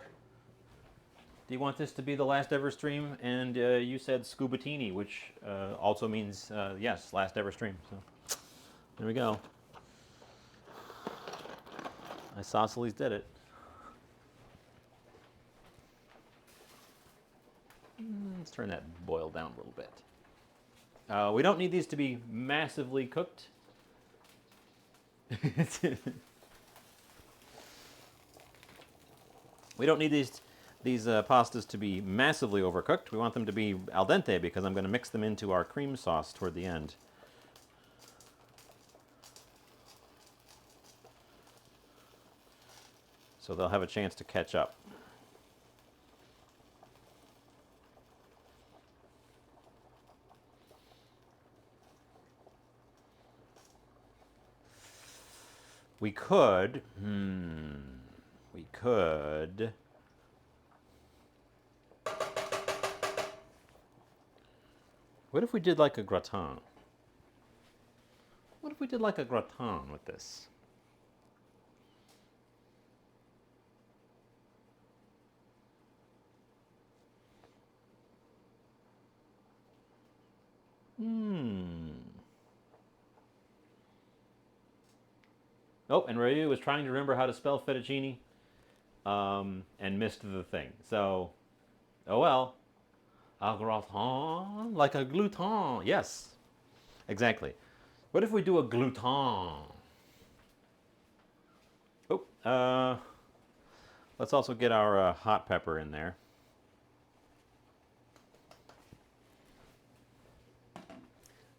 you want this to be the last ever stream? And you said Scubatini, which also means, yes, last ever stream. So there we go. Isosceles did it. Let's turn that boil down a little bit. We don't need these to be massively cooked. We don't need these pastas to be massively overcooked. We want them to be al dente because I'm going to mix them into our cream sauce toward the end. So they'll have a chance to catch up. We could, what if we did like a gratin? What if we did like a gratin with this? Oh, and Ryu was trying to remember how to spell fettuccine and missed the thing. So, oh well. A gratin, like a glouton. Yes, exactly. What if we do a glouton? Oh, let's also get our hot pepper in there.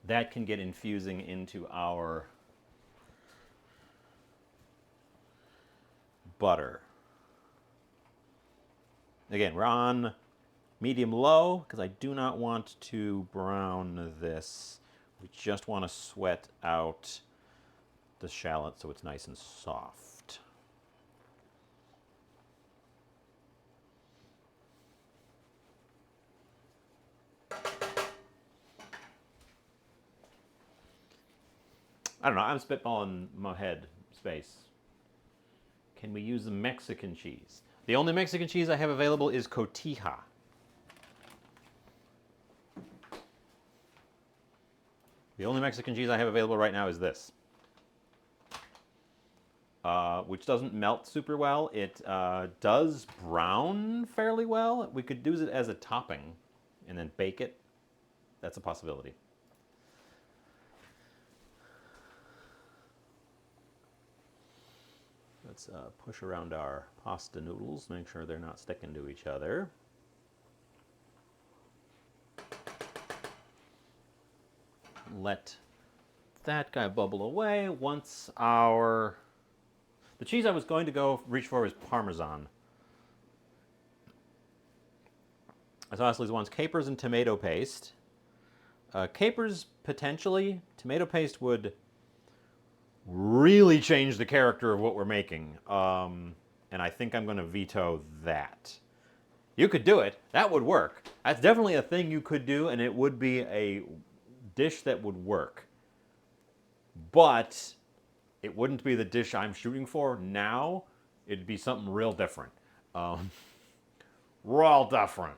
That can get infusing into our butter. Again, we're on medium-low because I do not want to brown this. We just want to sweat out the shallot so it's nice and soft. I don't know, I'm spitballing my head space. Can we use the Mexican cheese? The only Mexican cheese I have available is cotija. The only Mexican cheese I have available right now is this, which doesn't melt super well. It does brown fairly well. We could use it as a topping and then bake it. That's a possibility. Let's push around our pasta noodles, make sure they're not sticking to each other. Let that guy bubble away. Once the cheese I was going to reach for was Parmesan. Isosceles wants capers and tomato paste. Capers, potentially. Tomato paste would really change the character of what we're making. and I think I'm going to veto that. You could do it. That would work. That's definitely a thing you could do, and it would be a dish that would work. But it wouldn't be the dish I'm shooting for now. It'd be something real different. Real different.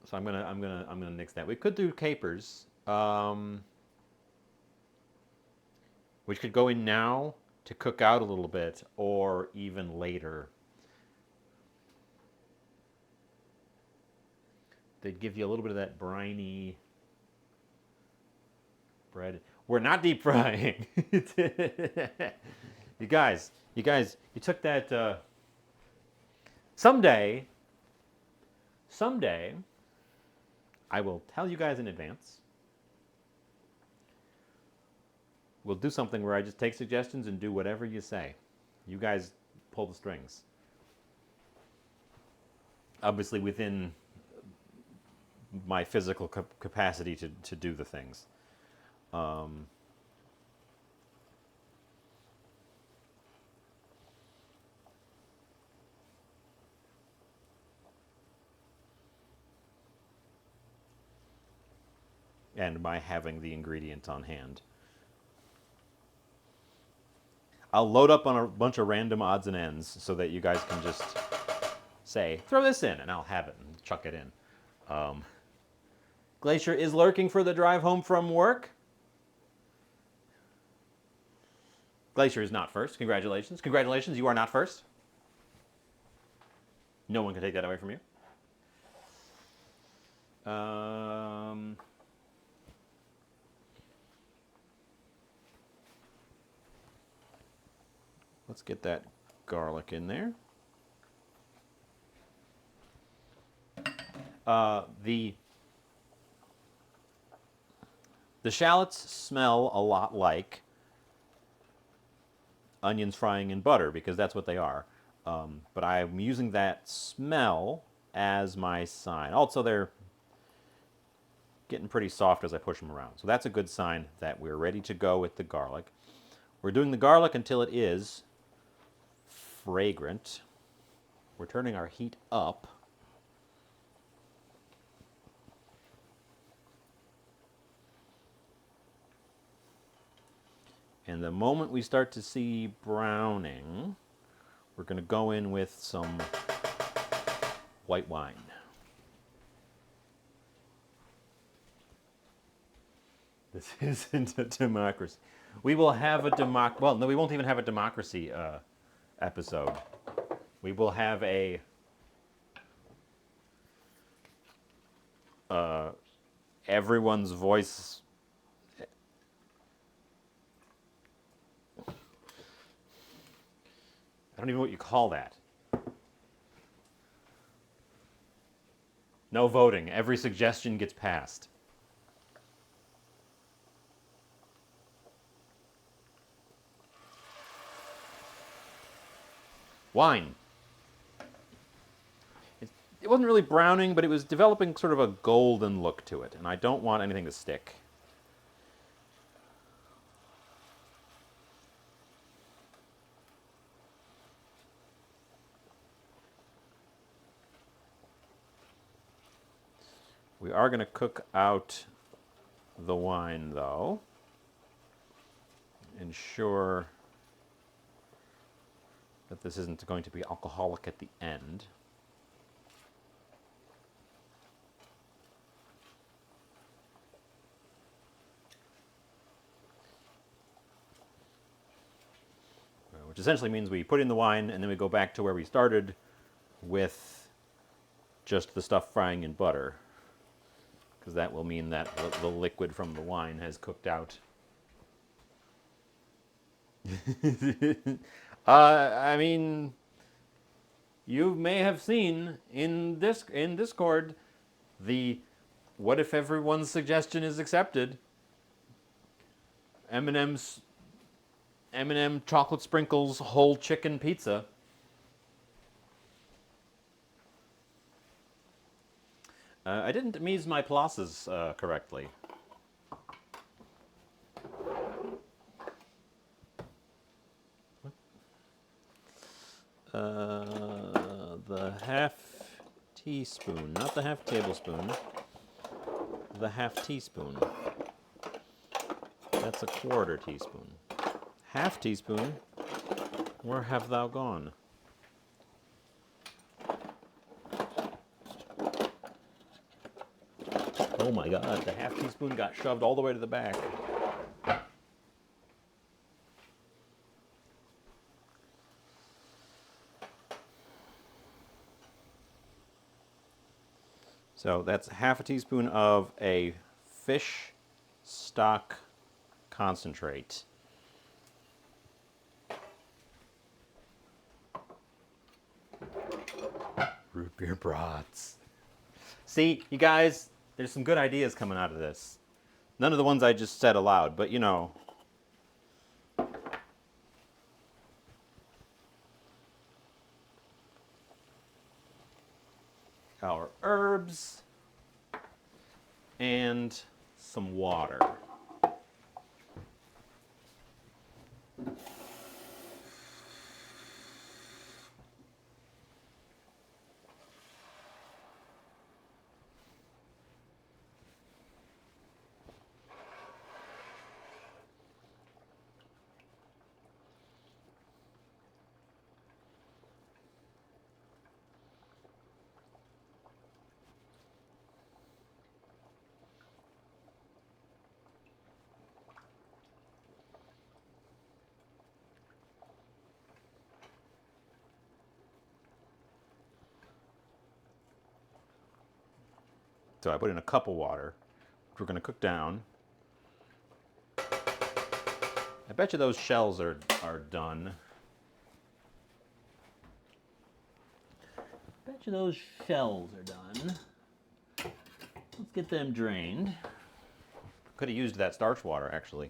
So I'm gonna nix that. We could do capers, which could go in now to cook out a little bit, or even later. They'd give you a little bit of that briny bread. We're not deep frying. you guys, you took that. Someday, I will tell you guys in advance. We'll do something where I just take suggestions and do whatever you say. You guys pull the strings. Obviously within my physical capacity to do the things. And by having the ingredient on hand. I'll load up on a bunch of random odds and ends so that you guys can just say, throw this in, and I'll have it and chuck it in. Glacier is lurking for the drive home from work. Glacier is not first. Congratulations. Congratulations, you are not first. No one can take that away from you. Let's get that garlic in there. The shallots smell a lot like onions frying in butter because that's what they are. But I'm using that smell as my sign. Also, they're getting pretty soft as I push them around. So that's a good sign that we're ready to go with the garlic. We're doing the garlic until it is fragrant. We're turning our heat up. And the moment we start to see browning, we're going to go in with some white wine. This isn't a democracy. We will have a well, no, we won't even have a democracy episode. We will have a everyone's voice. I don't even know what you call that. No voting. Every suggestion gets passed. Wine. It wasn't really browning, but it was developing sort of a golden look to it, and I don't want anything to stick. We are going to cook out the wine, though. Ensure that this isn't going to be alcoholic at the end. Which essentially means we put in the wine and then we go back to where we started with just the stuff frying in butter. Because that will mean that the liquid from the wine has cooked out. I mean, you may have seen in Discord the what if everyone's suggestion is accepted? M&M chocolate sprinkles whole chicken pizza. I didn't mise my places correctly. The half teaspoon, not the half tablespoon, the half teaspoon. That's a quarter teaspoon. Half teaspoon, where have thou gone? Oh my God, the half teaspoon got shoved all the way to the back. So that's half a teaspoon of a fish stock concentrate. Root beer brats. See, you guys, there's some good ideas coming out of this. None of the ones I just said aloud, but you know. Our herbs and some water. So I put in a cup of water, which we're going to cook down. I bet you those shells are done. Bet you those shells are done. Let's get them drained. Could have used that starch water, actually.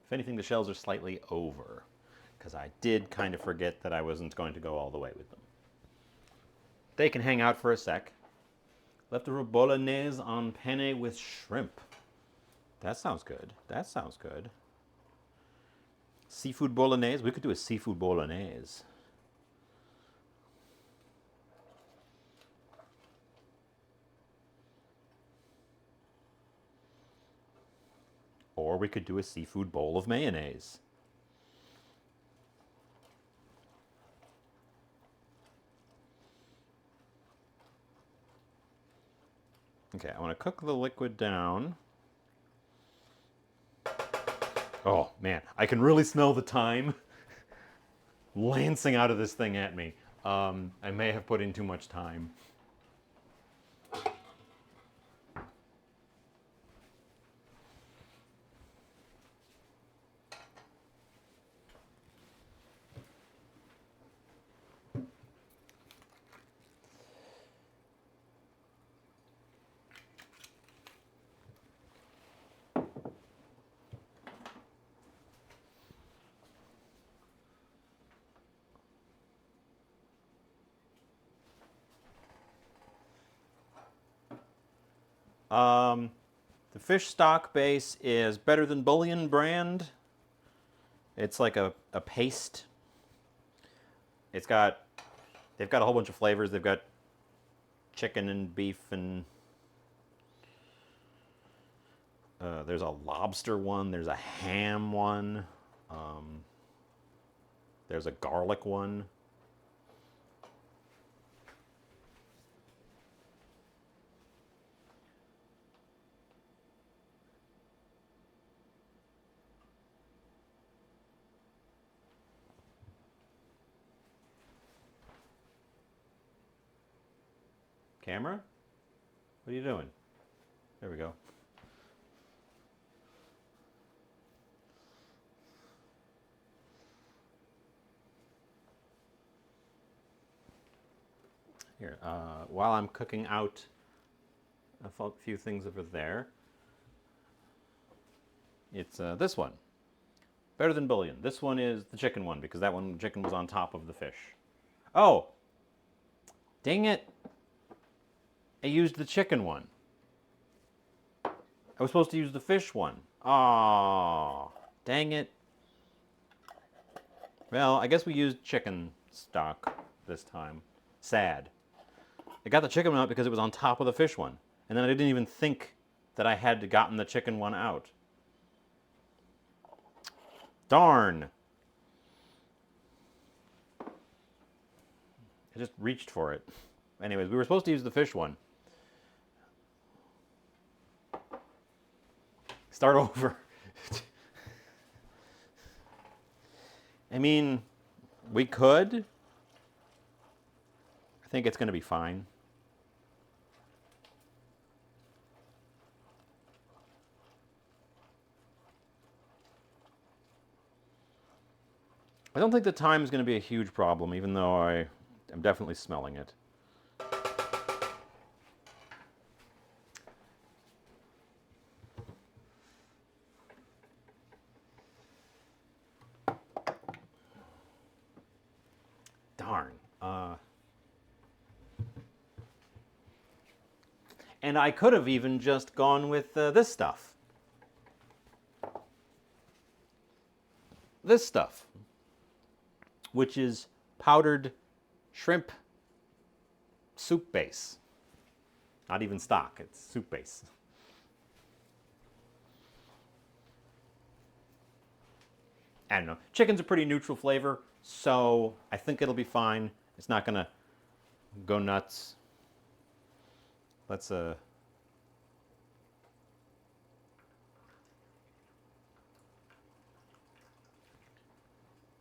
If anything, the shells are slightly over, because I did kind of forget that I wasn't going to go all the way with them. They can hang out for a sec. Leftover bolognese en penne with shrimp. That sounds good. That sounds good. Seafood bolognese. We could do a seafood bolognese. Or we could do a seafood bowl of mayonnaise. Okay, I want to cook the liquid down. Oh man, I can really smell the thyme lancing out of this thing at me. I may have put in too much thyme. The fish stock base is Better Than Bullion brand. It's like a paste. They've got a whole bunch of flavors. They've got chicken and beef and there's a lobster one. There's a ham one. There's a garlic one. Camera? What are you doing? There we go. Here, while I'm cooking out a few things over there, It's this one. Better than bouillon. This one is the chicken one because that one chicken was on top of the fish. Oh, dang it. I used the chicken one. I was supposed to use the fish one. Oh, dang it. Well, I guess we used chicken stock this time. Sad. I got the chicken one out because it was on top of the fish one. And then I didn't even think that I had gotten the chicken one out. Darn. I just reached for it. Anyways, we were supposed to use the fish one. Start over. I mean, we could. I think it's going to be fine. I don't think the time is going to be a huge problem, even though I am definitely smelling it. Darn. And I could have even just gone with this stuff. This stuff, which is powdered shrimp soup base. Not even stock, it's soup base. I don't know. Chicken's a pretty neutral flavor, so I think it'll be fine. It's not gonna go nuts. Let's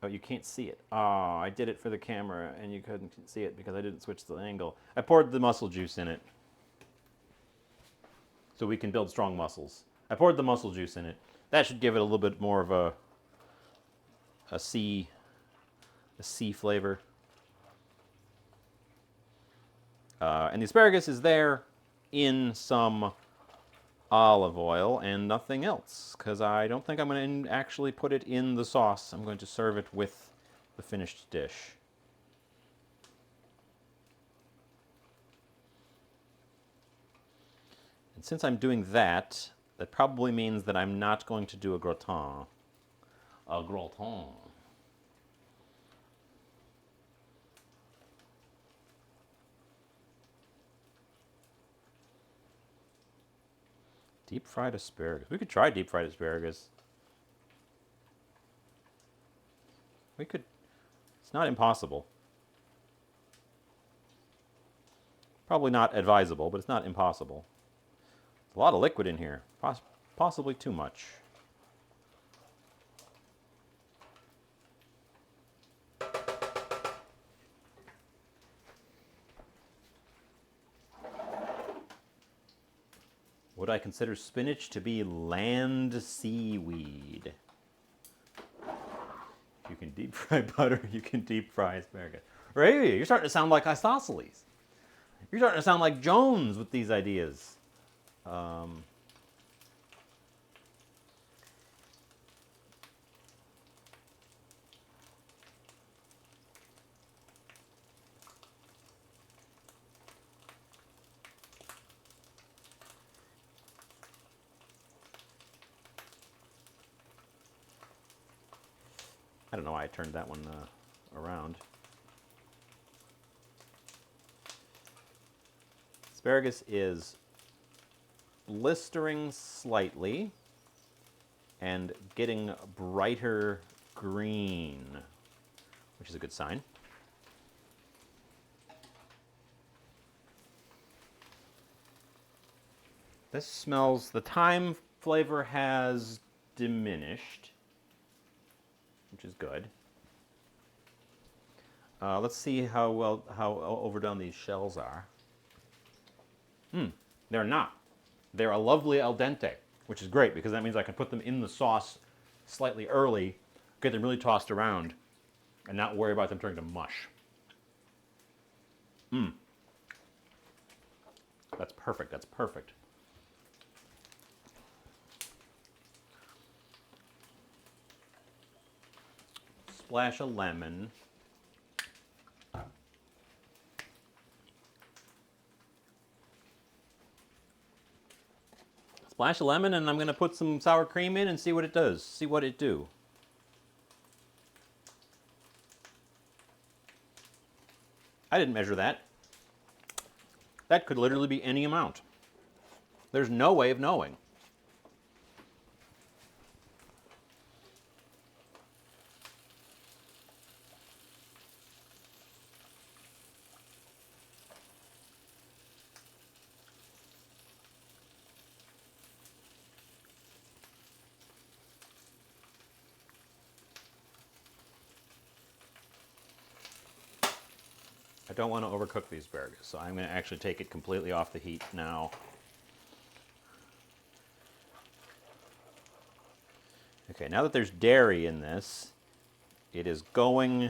Oh, you can't see it. Oh, I did it for the camera and you couldn't see it because I didn't switch the angle. I poured the mussel juice in it so we can build strong mussels. I poured the mussel juice in it. That should give it a little bit more of a sea flavor. And the asparagus is there in some olive oil and nothing else, because I don't think I'm going to actually put it in the sauce. I'm going to serve it with the finished dish. And since I'm doing that, that probably means that I'm not going to do a gratin. A gratin. Deep fried asparagus. We could try deep fried asparagus. We could. It's not impossible. Probably not advisable, but it's not impossible. There's a lot of liquid in here. Possibly too much. Would I consider spinach to be land seaweed? If you can deep fry butter, you can deep fry asparagus. Right? You're starting to sound like isosceles. You're starting to sound like Jones with these ideas. I don't know why I turned that one around. Asparagus is blistering slightly and getting brighter green, which is a good sign. This smells, the thyme flavor has diminished, which is good. Let's see how overdone these shells are. They're not. They're a lovely al dente, which is great because that means I can put them in the sauce slightly early, get them really tossed around, and not worry about them turning to mush. That's perfect. That's perfect. splash of lemon. Splash of lemon, and I'm going to put some sour cream in and see what it does. See what it do. I didn't measure that. That could literally be any amount. There's no way of knowing. I don't want to overcook the asparagus, so I'm going to actually take it completely off the heat now. Okay, now that there's dairy in this, it is going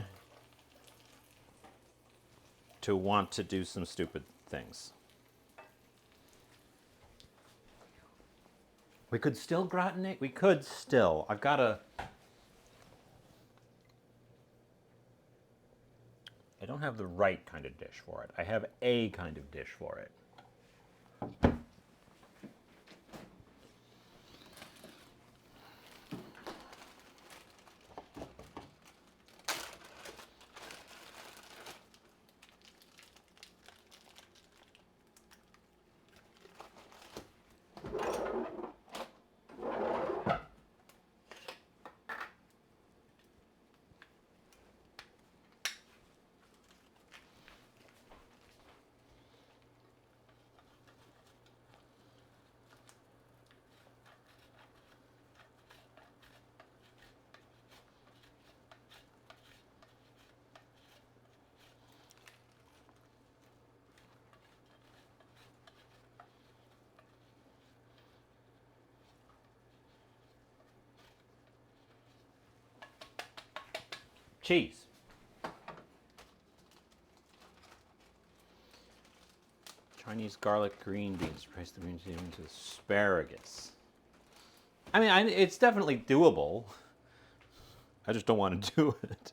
to want to do some stupid things. We could still gratinate. We could still. I've got to... I don't have the right kind of dish for it. I have a kind of dish for it. Cheese. Chinese garlic green beans. Replace the green beans into asparagus. I mean, it's definitely doable. I just don't want to do it.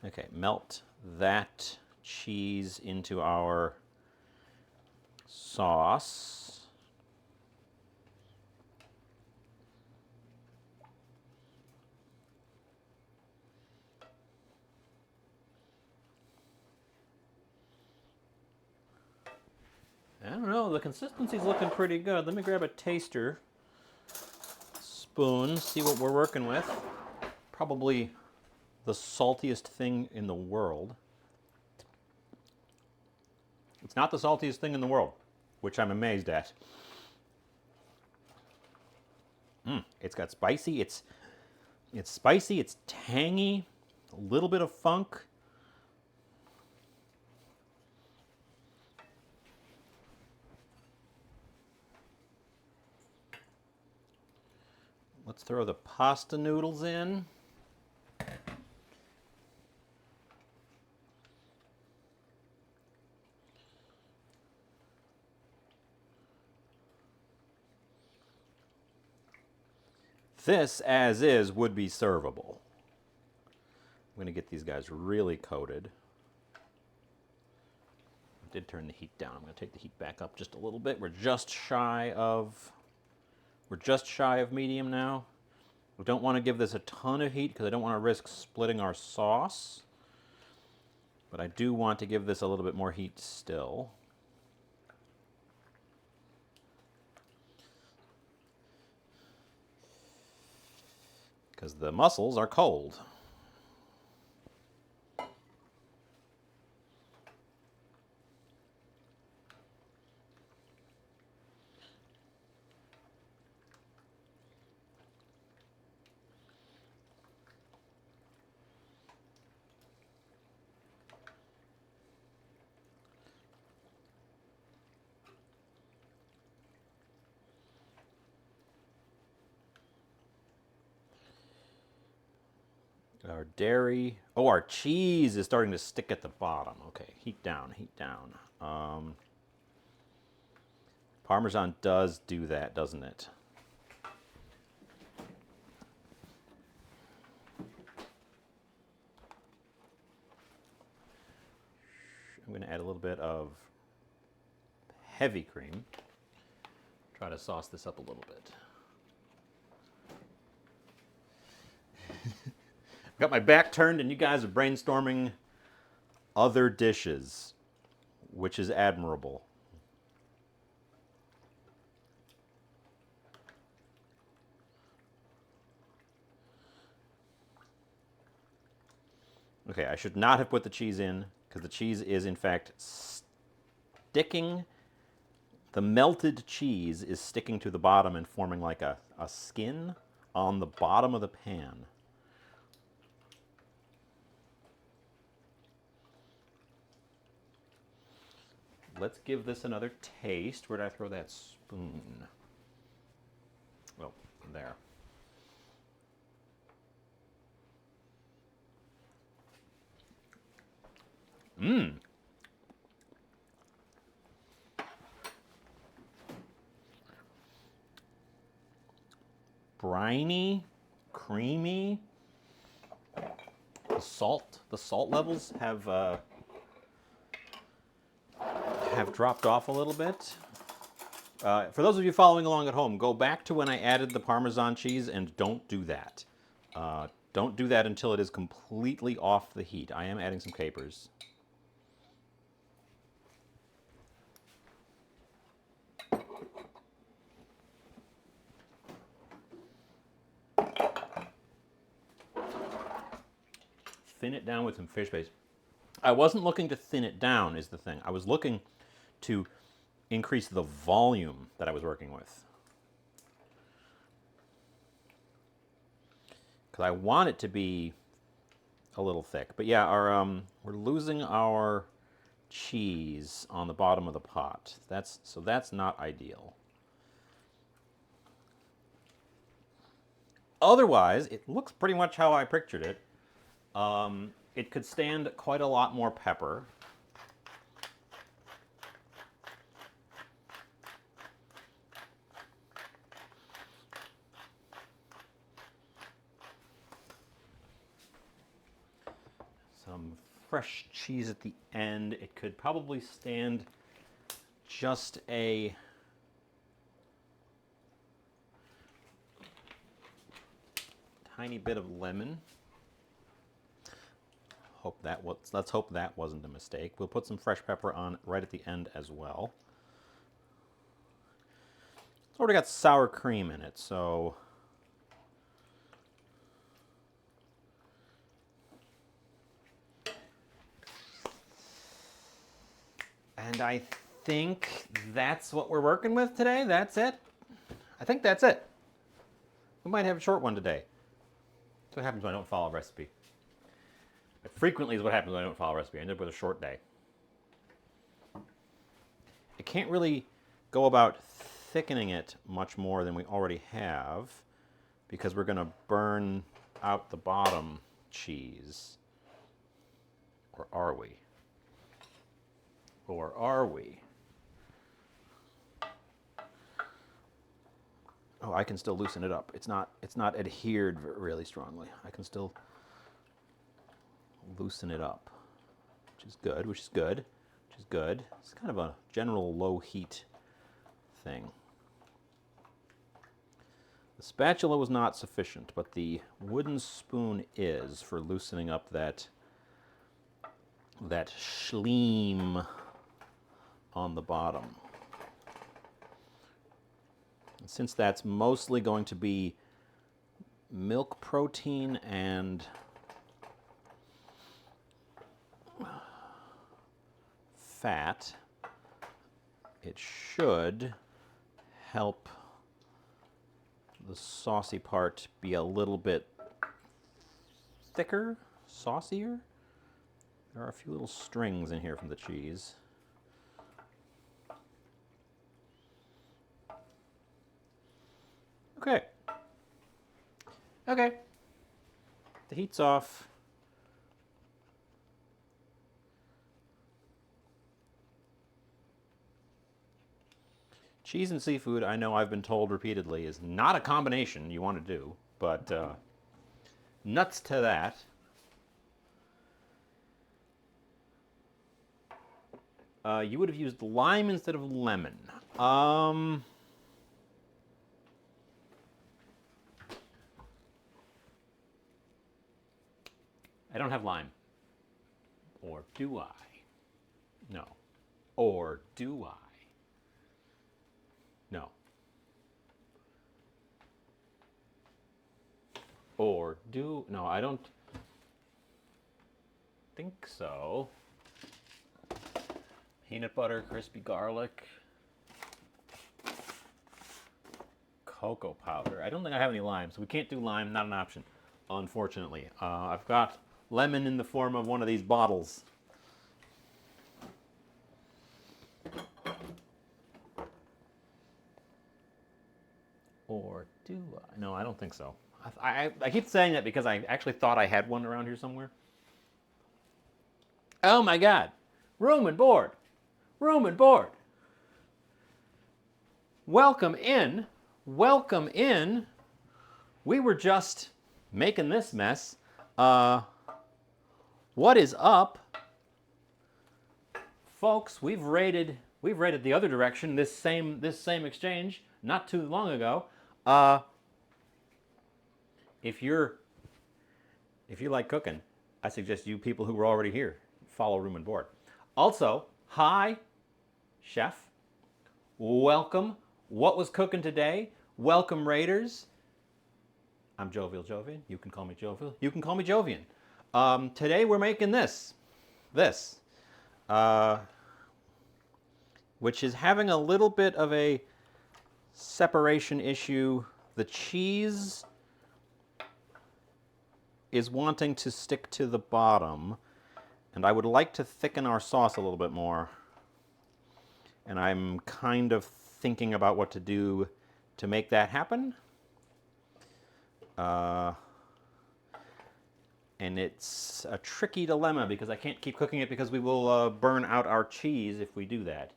Okay, melt that cheese into our sauce. I don't know, the consistency's looking pretty good. Let me grab a taster spoon, see what we're working with. Probably the saltiest thing in the world. It's not the saltiest thing in the world, which I'm amazed at. It's got spicy, it's spicy, it's tangy, a little bit of funk. Let's throw the pasta noodles in. This, as is, would be servable. I'm going to get these guys really coated. I did turn the heat down. I'm going to take the heat back up just a little bit. We're just shy of medium now. We don't want to give this a ton of heat because I don't want to risk splitting our sauce. But I do want to give this a little bit more heat still. Because the mussels are cold. Our dairy. Oh, our cheese is starting to stick at the bottom. Okay, heat down, heat down. Parmesan does do that, doesn't it? going to add a little bit of heavy cream. Try to sauce this up a little bit. I've got my back turned and you guys are brainstorming other dishes, which is admirable. Okay, I should not have put the cheese in because the cheese is in fact sticking. The melted cheese is sticking to the bottom and forming like a skin on the bottom of the pan. Let's give this another taste. Where did I throw that spoon? Oh, there. Mmm. Briny, creamy. The salt levels have dropped off a little bit. For those of you following along at home, go back to when I added the Parmesan cheese and don't do that. Don't do that until it is completely off the heat. I am adding some capers. Thin it down with some fish paste. I wasn't looking to thin it down, is the thing. I was looking to increase the volume that I was working with. Because I want it to be a little thick. But yeah, we're losing our cheese on the bottom of the pot. So that's not ideal. Otherwise, it looks pretty much how I pictured it. It could stand quite a lot more pepper. Some fresh cheese at the end. It could probably stand just a tiny bit of lemon. Let's hope that wasn't a mistake. We'll put some fresh pepper on right at the end as well. It's already got sour cream in it, so and I think that's what we're working with today. That's it. I think that's it. We might have a short one today. That's what happens when I don't follow a recipe. It frequently is what happens when I don't follow a recipe. I end up with a short day. I can't really go about thickening it much more than we already have because we're going to burn out the bottom cheese. Or are we? Or are we? Oh, I can still loosen it up. It's not adhered really strongly. I can still loosen it up, which is good. It's kind of a general low heat thing. The spatula was not sufficient, but the wooden spoon is for loosening up that schleem on the bottom. And since that's mostly going to be milk protein and fat, it should help the saucy part be a little bit thicker, saucier. There are a few little strings in here from the cheese. Okay. Okay. The heat's off. Cheese and seafood, I know I've been told repeatedly, is not a combination you want to do, but nuts to that. You would have used lime instead of lemon. I don't have lime. Or do I? No. Or do I? No. Or do... No, I don't think so. Peanut butter, crispy garlic, cocoa powder. I don't think I have any lime, so we can't do lime. Not an option, unfortunately. I've got lemon in the form of one of these bottles. Or do I? No, I don't think so. I keep saying that because I actually thought I had one around here somewhere. Oh my God. Room and board. Room and board. Welcome in. Welcome in. We were just making this mess. What is up? Folks, we've raided the other direction, this same exchange, not too long ago. If you like cooking, I suggest you people who were already here follow Room and Board. Also, hi, chef. Welcome. What was cooking today? Welcome, Raiders. I'm Jovial Jovian. You can call me Jovial. You can call me Jovian. Today we're making this, which is having a little bit of a separation issue. The cheese is wanting to stick to the bottom, and I would like to thicken our sauce a little bit more. And I'm kind of thinking about what to do to make that happen. And it's a tricky dilemma because I can't keep cooking it because we will burn out our cheese if we do that.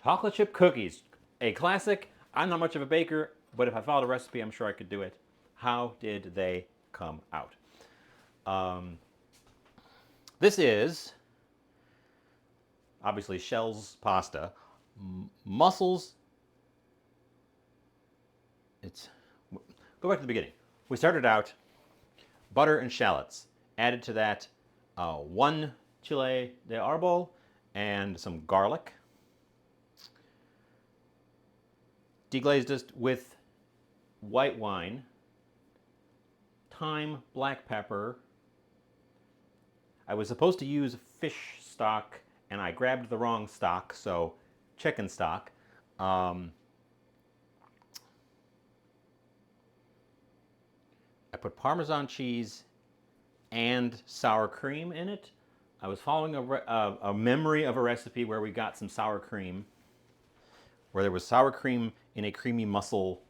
Chocolate chip cookies, a classic. I'm not much of a baker, but if I followed a recipe, I'm sure I could do it. How did they come out? This is obviously Shell's pasta. Mussels. Go back to the beginning. We started out butter and shallots. Added to that 1 chile de arbol and some garlic. Deglazed it with white wine, thyme, black pepper. I was supposed to use fish stock, and I grabbed the wrong stock, so chicken stock. I put Parmesan cheese and sour cream in it. I was following a memory of a recipe where we got some sour cream, where there was sour cream in a creamy mussel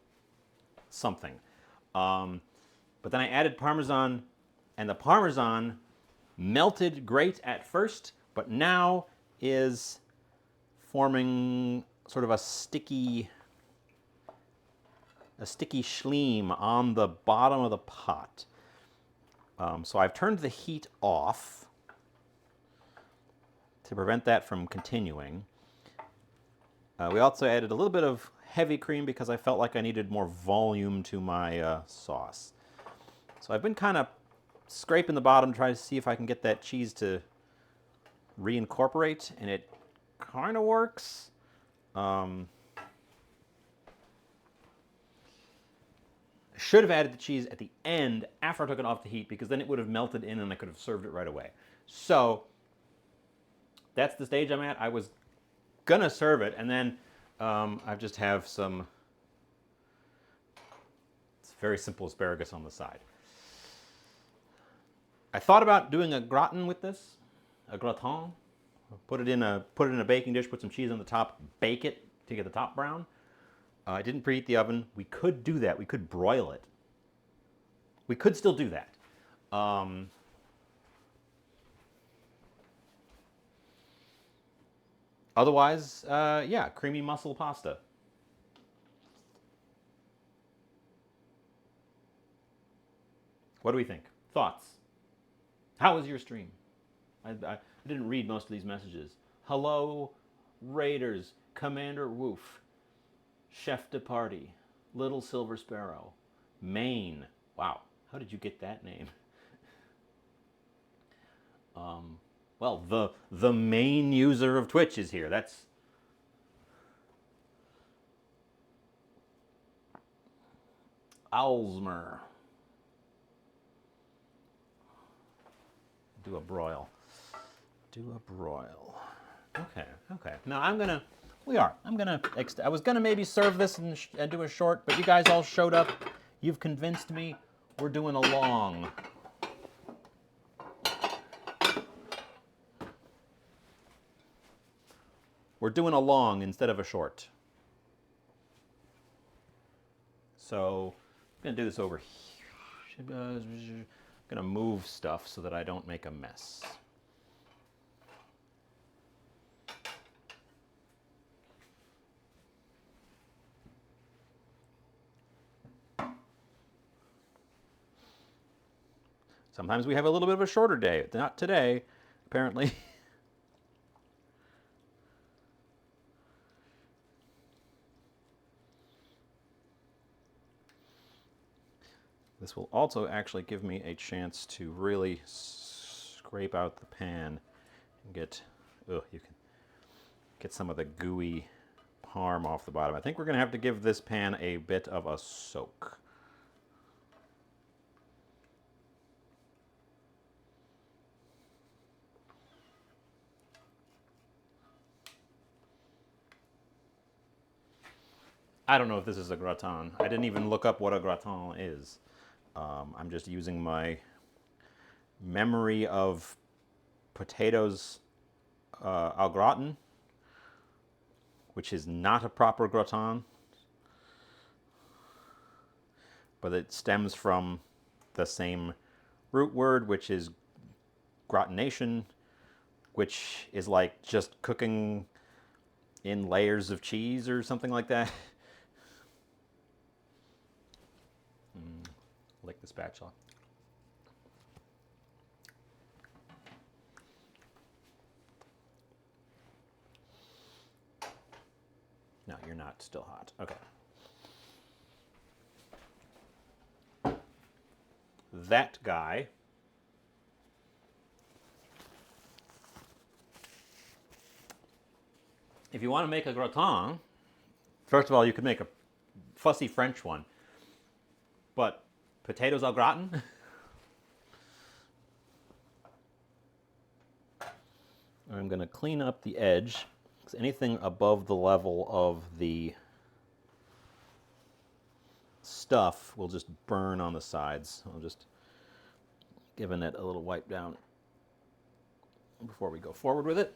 something. But then I added Parmesan, and the Parmesan melted great at first, but now is forming sort of a sticky schleam on the bottom of the pot. So I've turned the heat off to prevent that from continuing. We also added a little bit of heavy cream because I felt like I needed more volume to my sauce. So I've been kind of scraping the bottom to try to see if I can get that cheese to reincorporate, and it kind of works. I should have added the cheese at the end after I took it off the heat because then it would have melted in and I could have served it right away. So that's the stage I'm at. I was gonna serve it, and then I just have some very simple asparagus on the side. I thought about doing a gratin with this, a gratin. Put it in a baking dish, put some cheese on the top, bake it to get the top brown. I didn't preheat the oven. We could do that. We could broil it. We could still do that. Otherwise, yeah, creamy mussel pasta. What do we think? Thoughts? How was your stream? I didn't read most of these messages. Hello, Raiders, Commander Woof, Chef de Party, Little Silver Sparrow, Maine. Wow, how did you get that name? Well, the main user of Twitch is here. That's Owlsmer. Do a broil. Do a broil. Okay, okay. Now I'm gonna. I was gonna maybe serve this and do a short, but you guys all showed up. You've convinced me. We're doing a long. We're doing a long instead of a short. So I'm gonna do this over here. I'm gonna move stuff so that I don't make a mess. Sometimes we have a little bit of a shorter day. Not today, apparently. This will also actually give me a chance to really scrape out the pan and get, you can get some of the gooey parm off the bottom. I think we're going to have to give this pan a bit of a soak. I don't know if this is a gratin. I didn't even look up what a gratin is. I'm just using my memory of potatoes au gratin, which is not a proper gratin, but it stems from the same root word, which is gratination, which is like just cooking in layers of cheese or something like that. Lick the spatula. No, you're not still hot. Okay. That guy. If you want to make a gratin, first of all, you could make a fussy French one. But potatoes au gratin? I'm going to clean up the edge, because anything above the level of the stuff will just burn on the sides. I'll just giving it a little wipe down before we go forward with it.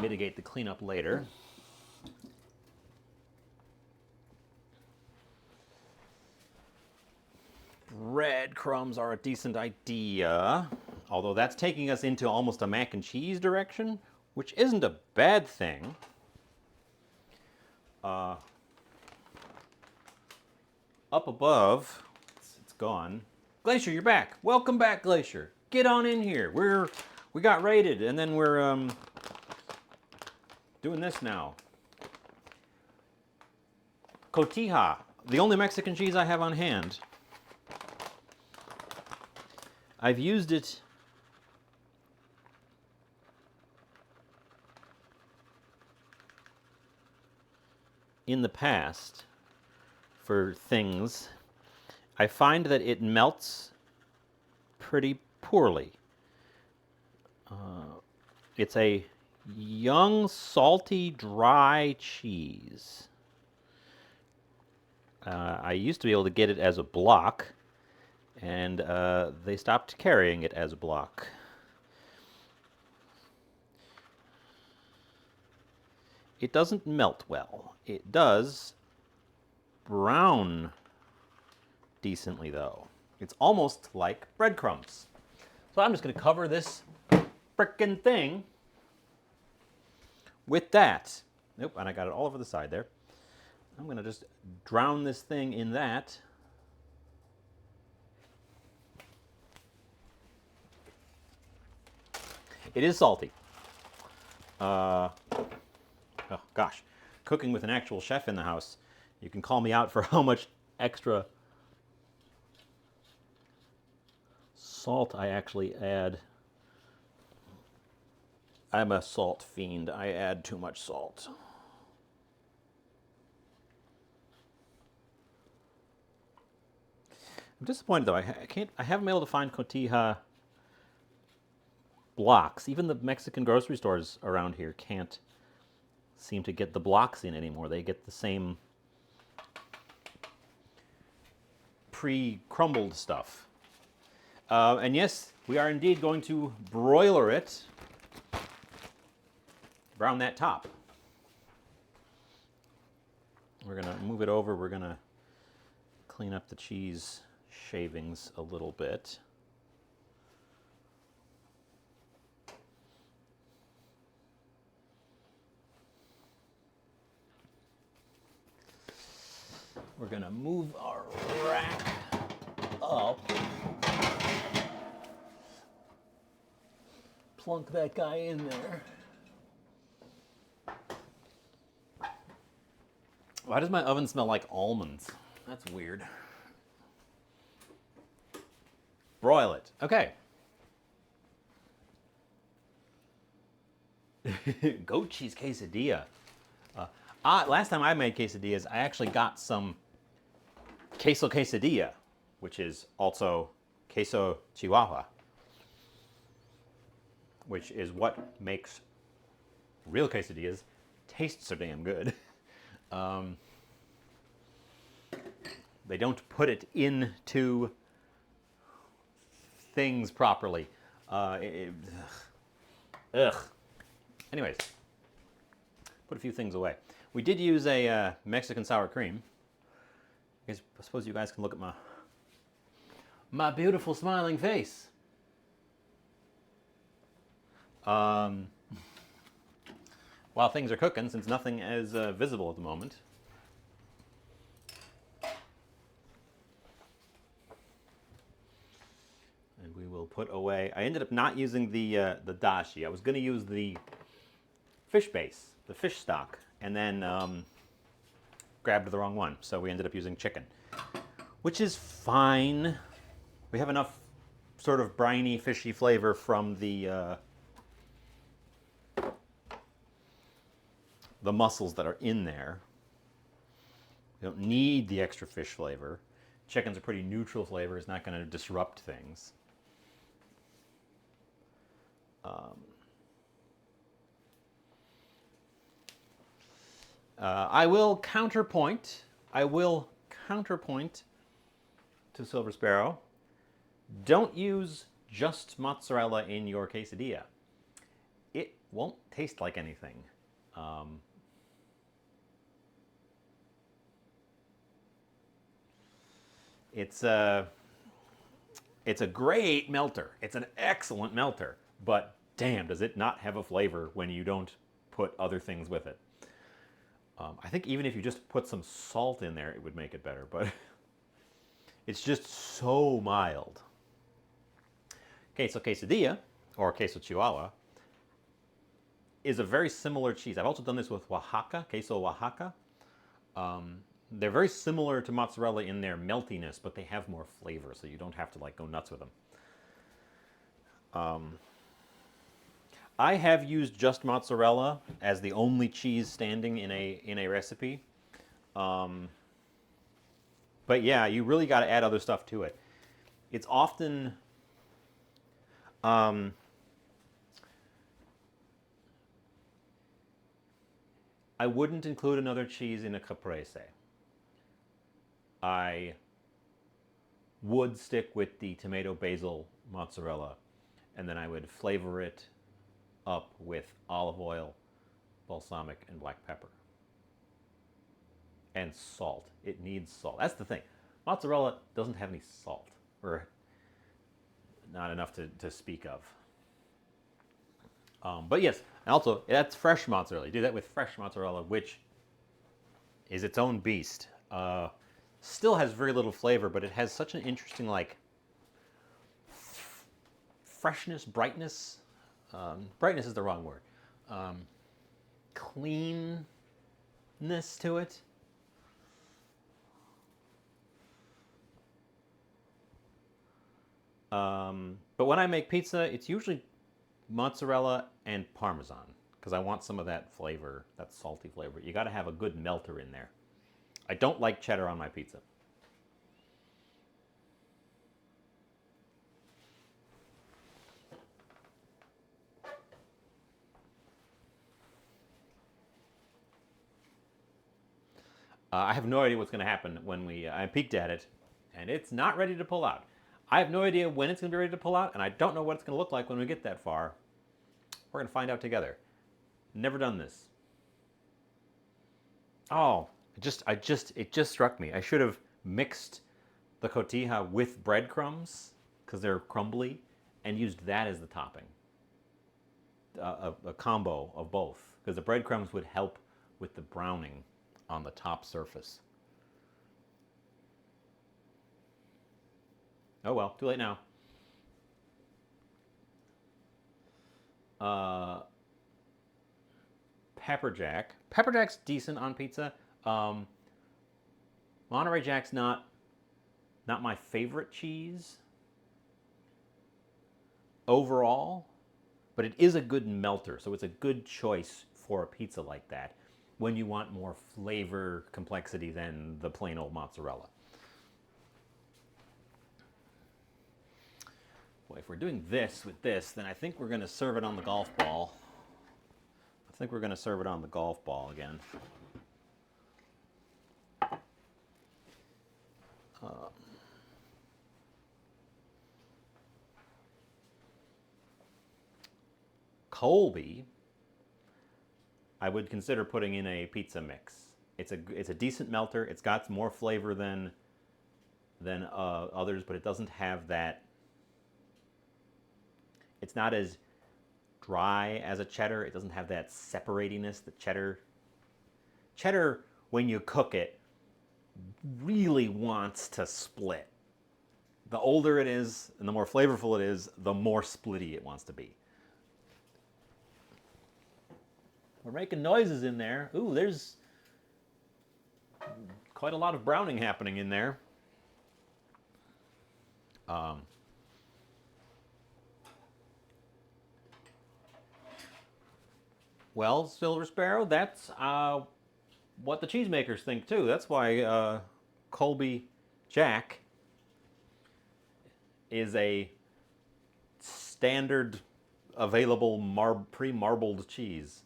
Mitigate the cleanup later. Breadcrumbs are a decent idea, although that's taking us into almost a mac and cheese direction, which isn't a bad thing. Up above, it's gone. Glacier, you're back. Welcome back, Glacier. Get on in here. We got raided, and then we're doing this now. Cotija, the only Mexican cheese I have on hand. I've used it in the past for things. I find that it melts pretty poorly. It's a young, salty, dry cheese. I used to be able to get it as a block, and they stopped carrying it as a block. It doesn't melt well. It does brown decently, though. It's almost like breadcrumbs. So I'm just going to cover this frickin' thing with that. Nope, and I got it all over the side there. I'm going to just drown this thing in that. It is salty. Oh, gosh. Cooking with an actual chef in the house. You can call me out for how much extra salt I actually add. I'm a salt fiend. I add too much salt. I'm disappointed though. I haven't been able to find cotija blocks. Even the Mexican grocery stores around here can't seem to get the blocks in anymore. They get the same pre-crumbled stuff. And yes, we are indeed going to broiler it. Brown that top. We're going to move it over. We're going to clean up the cheese shavings a little bit. We're going to move our rack up. Plunk that guy in there. Why does my oven smell like almonds? That's weird. Broil it. Okay. Goat cheese quesadilla. Last time I made quesadillas, I actually got some queso quesadilla, which is also queso chihuahua, which is what makes real quesadillas taste so damn good. They don't put it into things properly. Ugh. Anyways, put a few things away. We did use a Mexican sour cream. I suppose you guys can look at my beautiful smiling face. While things are cooking, since nothing is visible at the moment. And we will put away. I ended up not using the dashi. I was going to use the fish base, the fish stock, and then grabbed the wrong one. So we ended up using chicken, which is fine. We have enough sort of briny, fishy flavor from the mussels that are in there. We don't need the extra fish flavor. Chicken's a pretty neutral flavor. It's not going to disrupt things. I will counterpoint to Silver Sparrow. Don't use just mozzarella in your quesadilla. It won't taste like anything. It's a great melter. It's an excellent melter, but damn, does it not have a flavor when you don't put other things with it. I think even if you just put some salt in there, it would make it better, but it's just so mild. Queso quesadilla, or queso chihuahua, is a very similar cheese. I've also done this with Oaxaca, queso Oaxaca. They're very similar to mozzarella in their meltiness, but they have more flavor, so you don't have to like go nuts with them. I have used just mozzarella as the only cheese standing in a recipe. But yeah, you really got to add other stuff to it. It's often I wouldn't include another cheese in a caprese. I would stick with the tomato basil mozzarella, and then I would flavor it up with olive oil, balsamic, and black pepper. And salt. It needs salt. That's the thing. Mozzarella doesn't have any salt, or not enough to speak of. But yes, and also that's fresh mozzarella. You do that with fresh mozzarella, which is its own beast. Still has very little flavor, but it has such an interesting like freshness, brightness. Brightness is the wrong word. cleanness to it. But when I make pizza, it's usually mozzarella and Parmesan because I want some of that flavor, that salty flavor. You got to have a good melter in there. I don't like cheddar on my pizza. I have no idea what's going to happen when I peeked at it, and it's not ready to pull out. I have no idea when it's going to be ready to pull out, and I don't know what it's going to look like when we get that far. We're going to find out together. Never done this. Oh, it just struck me. I should have mixed the cotija with breadcrumbs because they're crumbly, and used that as the topping. A combo of both, because the breadcrumbs would help with the browning on the top surface. Oh well, too late now. Pepper jack. Pepper jack's decent on pizza. Monterey Jack's not my favorite cheese overall, but it is a good melter, so it's a good choice for a pizza like that when you want more flavor complexity than the plain old mozzarella. Well, if we're doing this with this, then I think we're going to serve it on the golf ball. I think we're going to serve it on the golf ball again. Colby, I would consider putting in a pizza mix. It's a decent melter. It's got more flavor than others, but it doesn't have that. It's not as dry as a cheddar. It doesn't have that separatiness that cheddar, when you cook it, really wants to split. The older it is and the more flavorful it is, the more splitty it wants to be. We're making noises in there. Ooh, there's quite a lot of browning happening in there. Well, Silver Sparrow, that's what the cheesemakers think too. That's why Colby Jack is a standard available pre-marbled cheese.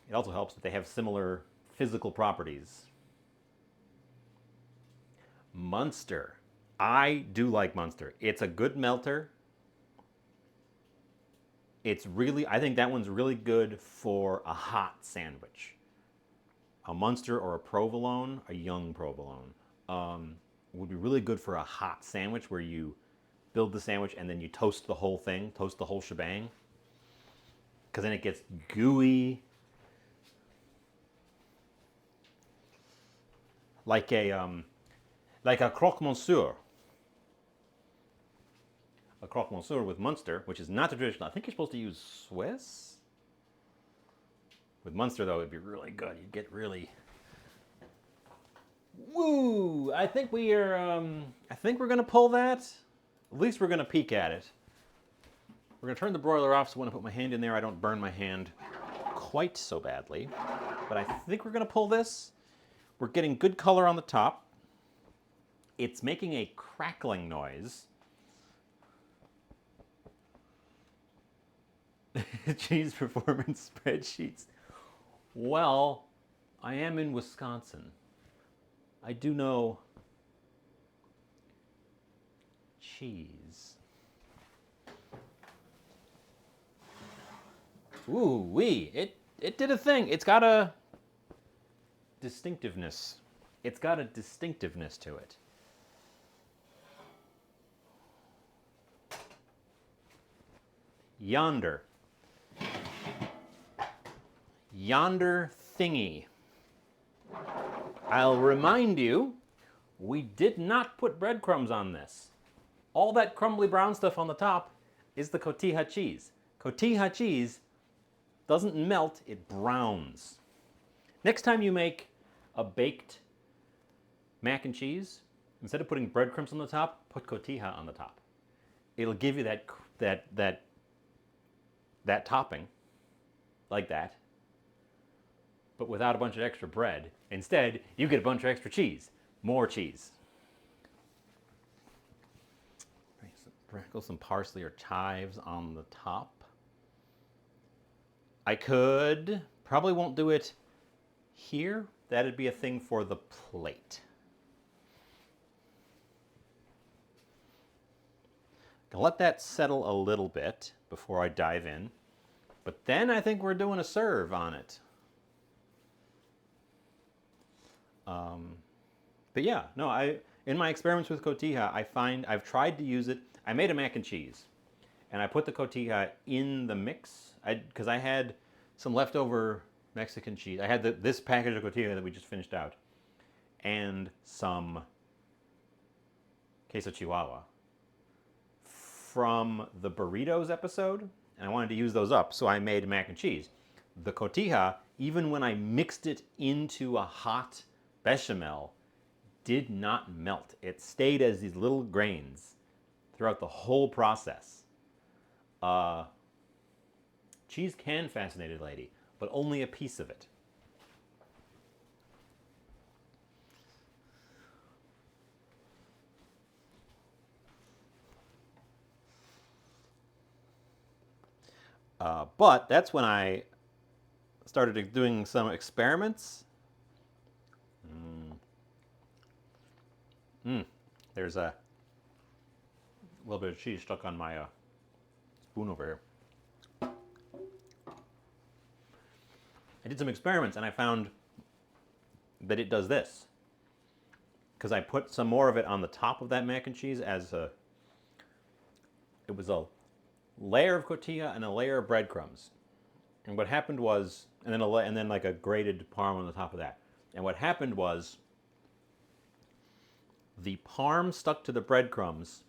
It also helps that they have similar physical properties. Munster. I do like Munster. It's a good melter. I think that one's really good for a hot sandwich. A Munster or a provolone, a young provolone, would be really good for a hot sandwich where you build the sandwich and then you toast the whole thing, toast the whole shebang. Because then it gets gooey. Like a croque monsieur. A croque monsieur with Munster, which is not the traditional. I think you're supposed to use Swiss. With Munster, though, it'd be really good. You'd get really. Woo! I think we're gonna pull that. At least we're gonna peek at it. We're gonna turn the broiler off, so when I put my hand in there, I don't burn my hand quite so badly. But I think we're gonna pull this. We're getting good color on the top. It's making a crackling noise. Cheese performance spreadsheets. Well, I am in Wisconsin. I do know cheese. Ooh wee! It did a thing. It's got a distinctiveness. It's got a distinctiveness to it. Yonder thingy. I'll remind you, we did not put breadcrumbs on this. All that crumbly brown stuff on the top is the cotija cheese. Cotija cheese doesn't melt, it browns. Next time you make a baked mac and cheese, instead of putting breadcrumbs on the top, put cotija on the top. It'll give you that topping, like that, but without a bunch of extra bread. Instead, you get a bunch of extra cheese, more cheese. Sprinkle some parsley or chives on the top. I could, probably won't do it here. That'd be a thing for the plate. Gonna let that settle a little bit before I dive in. But then I think we're doing a serve on it. But yeah, no, in my experiments with cotija, I find I've tried to use it. I made a mac and cheese, and I put the cotija in the mix because I had some leftover Mexican cheese. I had this package of cotija that we just finished out, and some queso chihuahua from the burritos episode, and I wanted to use those up, so I made mac and cheese. The cotija, even when I mixed it into a hot bechamel, did not melt. It stayed as these little grains throughout the whole process. Cheese can fascinate a lady, but only a piece of it. But that's when I started doing some experiments. There's a little bit of cheese stuck on my spoon over here. I did some experiments and I found that it does this. Because I put some more of it on the top of that mac and cheese as it was a layer of cotija and a layer of breadcrumbs. And what happened was, and then like a grated parm on the top of that. And what happened was, the parm stuck to the breadcrumbs,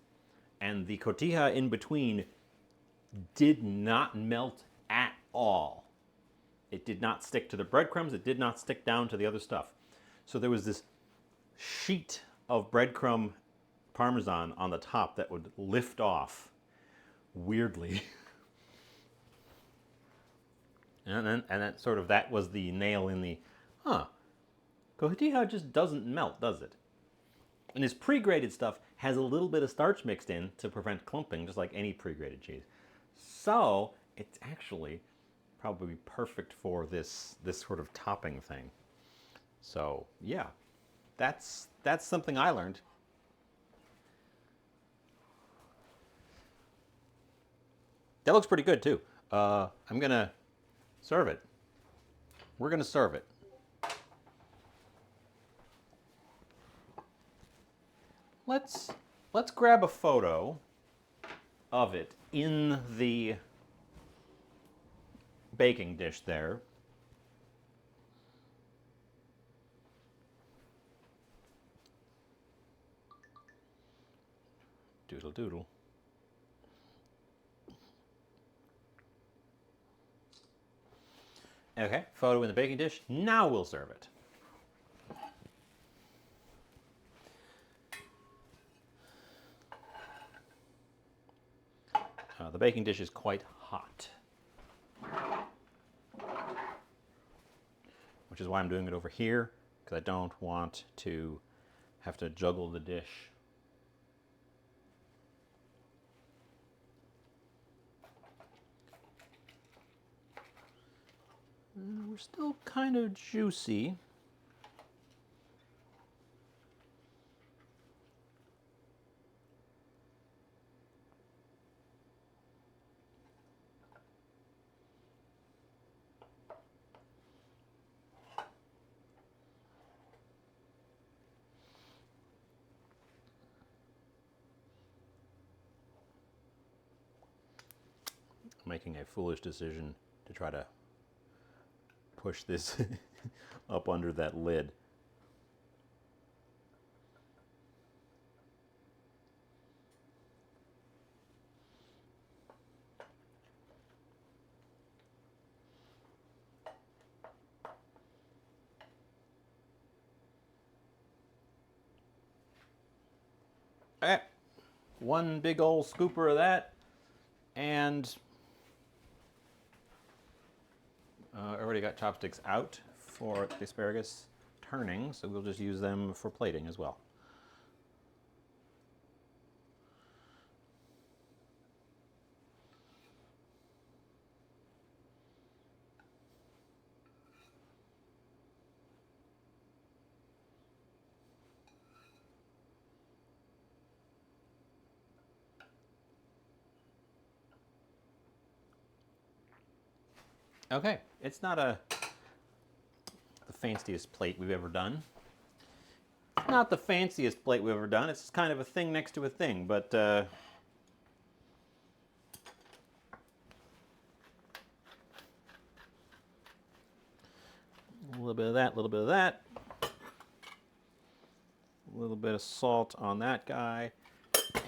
and the cotija in between did not melt at all. It did not stick to the breadcrumbs. It did not stick down to the other stuff. So there was this sheet of breadcrumb parmesan on the top that would lift off weirdly. And that was the nail in the, cotija just doesn't melt, does it? And this pre-grated stuff has a little bit of starch mixed in to prevent clumping, just like any pre-grated cheese. So it's actually probably perfect for this sort of topping thing. So yeah, that's something I learned. That looks pretty good too. I'm gonna serve it. We're gonna serve it. Let's grab a photo of it in the baking dish there. Doodle doodle. Okay, photo in the baking dish. Now we'll serve it. The baking dish is quite hot, which is why I'm doing it over here, because I don't want to have to juggle the dish. We're still kind of juicy. Making a foolish decision to try to push this up under that lid. Okay. One big old scooper of that, and I already got chopsticks out for the asparagus turning, so we'll just use them for plating as well. Okay, it's not the fanciest plate we've ever done. It's not the fanciest plate we've ever done. It's kind of a thing next to a thing, but a little bit of that, a little bit of that. A little bit of salt on that guy.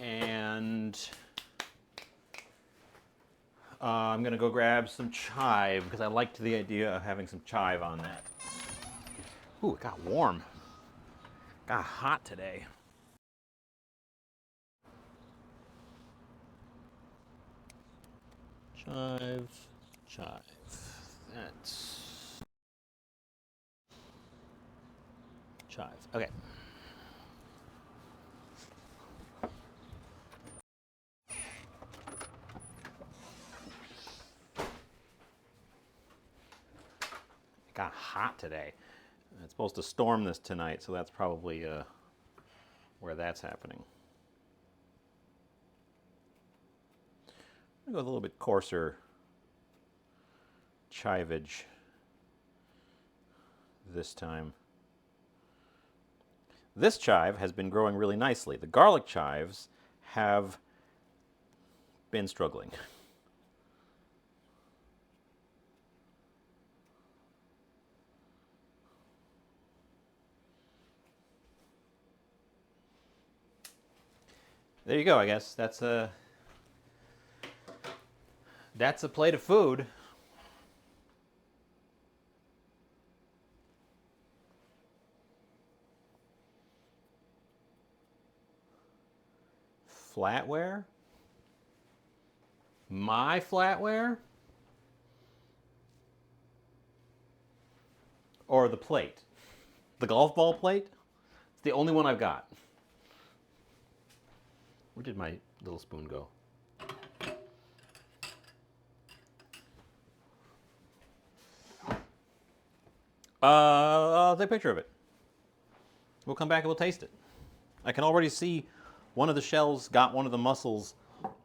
And I'm going to go grab some chive because I liked the idea of having some chive on that. Ooh, it got warm. Got hot today. Chive, chive. That's chive. Okay. It got hot today. It's supposed to storm this tonight, so that's probably where that's happening. I'm going to go with a little bit coarser chiveage this time. This chive has been growing really nicely. The garlic chives have been struggling. There you go, I guess. That's a plate of food. Flatware? My flatware? Or the plate? The golf ball plate? It's the only one I've got. Where did my little spoon go? I'll take a picture of it. We'll come back and we'll taste it. I can already see one of the shells got one of the mussels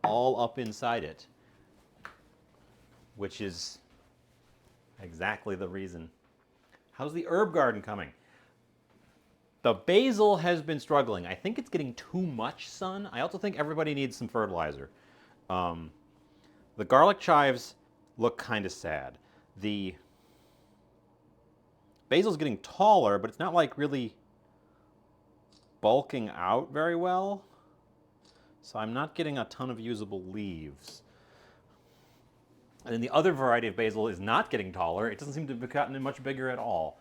all up inside it, which is exactly the reason. How's the herb garden coming? The basil has been struggling. I think it's getting too much sun. I also think everybody needs some fertilizer. The garlic chives look kind of sad. The basil's getting taller, but it's not like really bulking out very well. So I'm not getting a ton of usable leaves. And then the other variety of basil is not getting taller. It doesn't seem to have gotten much bigger at all.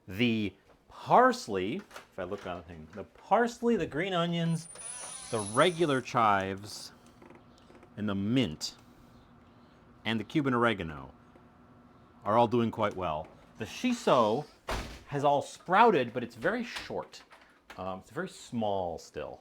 The parsley, if I look on the thing, the parsley, the green onions, the regular chives, and the mint, and the Cuban oregano are all doing quite well. The shiso has all sprouted, but it's very short. It's very small still.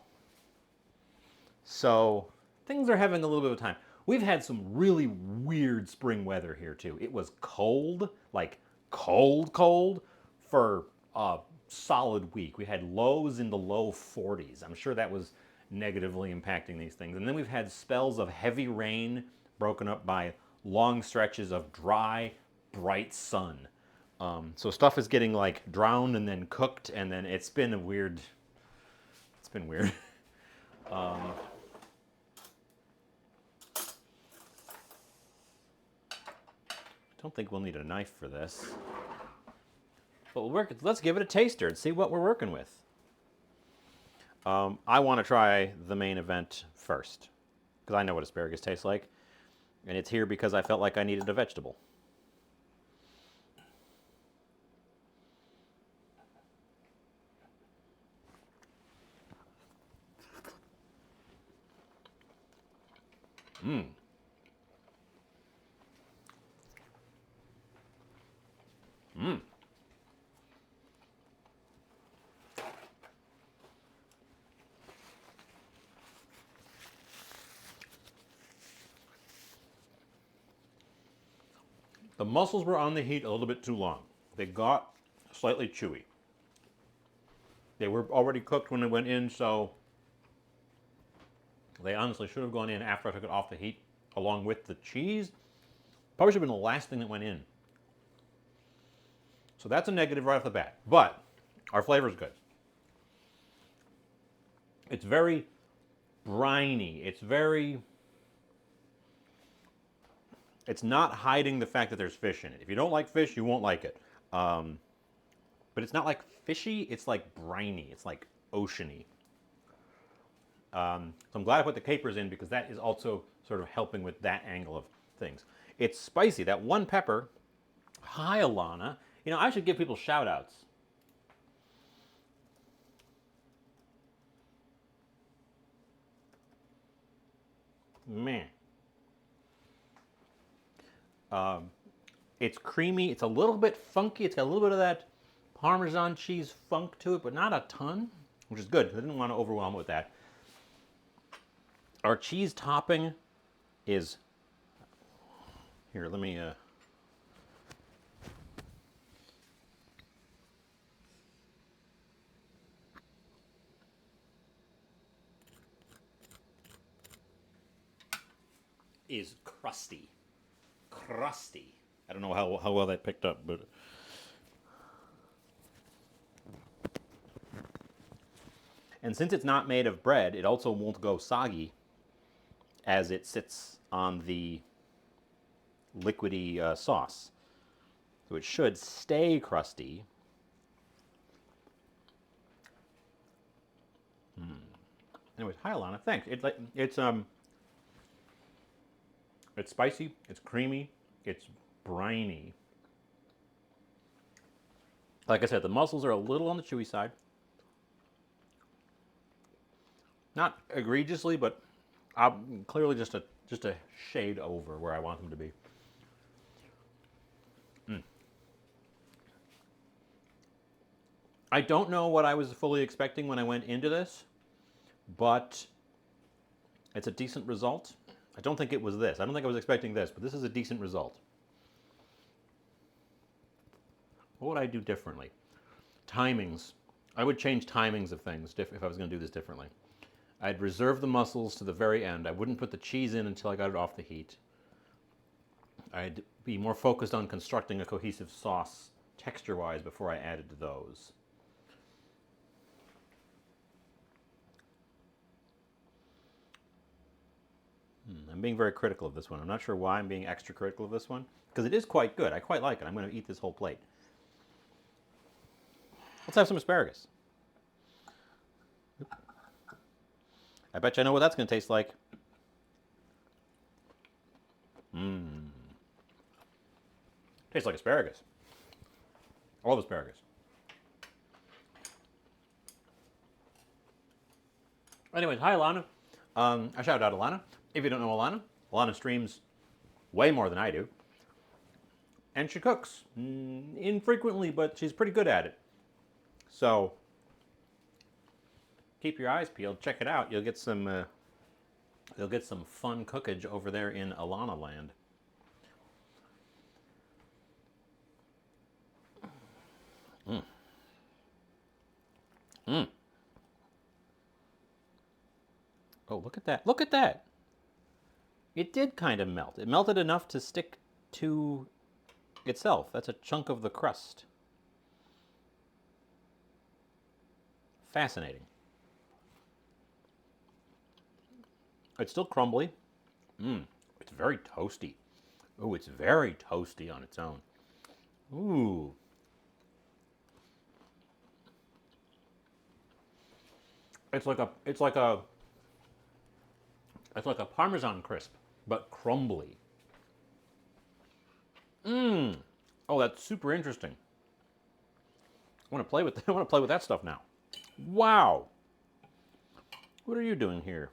So things are having a little bit of time. We've had some really weird spring weather here too. It was cold, like cold, for a solid week. We had lows in the low 40s. I'm sure that was negatively impacting these things. And then we've had spells of heavy rain broken up by long stretches of dry, bright sun. So stuff is getting like drowned and then cooked, and then it's been weird. It's been weird. I don't think we'll need a knife for this. But let's give it a taster and see what we're working with. I want to try the main event first, because I know what asparagus tastes like. And it's here because I felt like I needed a vegetable. Mmm. Mmm. The mussels were on the heat a little bit too long. They got slightly chewy. They were already cooked when they went in, so they honestly should have gone in after I took it off the heat, along with the cheese. Probably should have been the last thing that went in. So that's a negative right off the bat. But our flavor is good. It's very briny. It's not hiding the fact that there's fish in it. If you don't like fish, you won't like it. But it's not like fishy, it's like briny. It's like oceany. So I'm glad I put the capers in because that is also sort of helping with that angle of things. It's spicy. That one pepper, hi Alana. You know, I should give people shout outs. Man. It's creamy. It's a little bit funky. It's got a little bit of that Parmesan cheese funk to it, but not a ton, which is good. I didn't want to overwhelm it with that. Our cheese topping is, here, let me, is crusty. Crusty. I don't know how well that picked up, but and since it's not made of bread, it also won't go soggy as it sits on the liquidy sauce. So it should stay crusty. Anyways, hi Alana, thanks. It's spicy, it's creamy, it's briny. Like I said, the mussels are a little on the chewy side. Not egregiously, but clearly just a shade over where I want them to be. I don't know what I was fully expecting when I went into this, but it's a decent result. I don't think it was this. I don't think I was expecting this, but this is a decent result. What would I do differently? Timings. I would change timings of things if I was going to do this differently. I'd reserve the mussels to the very end. I wouldn't put the cheese in until I got it off the heat. I'd be more focused on constructing a cohesive sauce texture-wise before I added those. I'm being very critical of this one. I'm not sure why I'm being extra critical of this one, because it is quite good. I quite like it. I'm going to eat this whole plate. Let's have some asparagus. I bet you I know what that's going to taste like. Tastes like asparagus. I love asparagus. Anyways, hi Alana. I shout out Alana. If you don't know Alana, Alana streams way more than I do. And she cooks. Infrequently, but she's pretty good at it. So, keep your eyes peeled. Check it out. You'll get some fun cookage over there in Alana land. Oh, look at that. Look at that. It did kind of melt. It melted enough to stick to itself. That's a chunk of the crust. Fascinating. It's still crumbly. It's very toasty. Oh, it's very toasty on its own. Ooh. It's like a Parmesan crisp, but crumbly. Oh, that's super interesting. I want to play with I want to play with that stuff now. Wow. What are you doing here,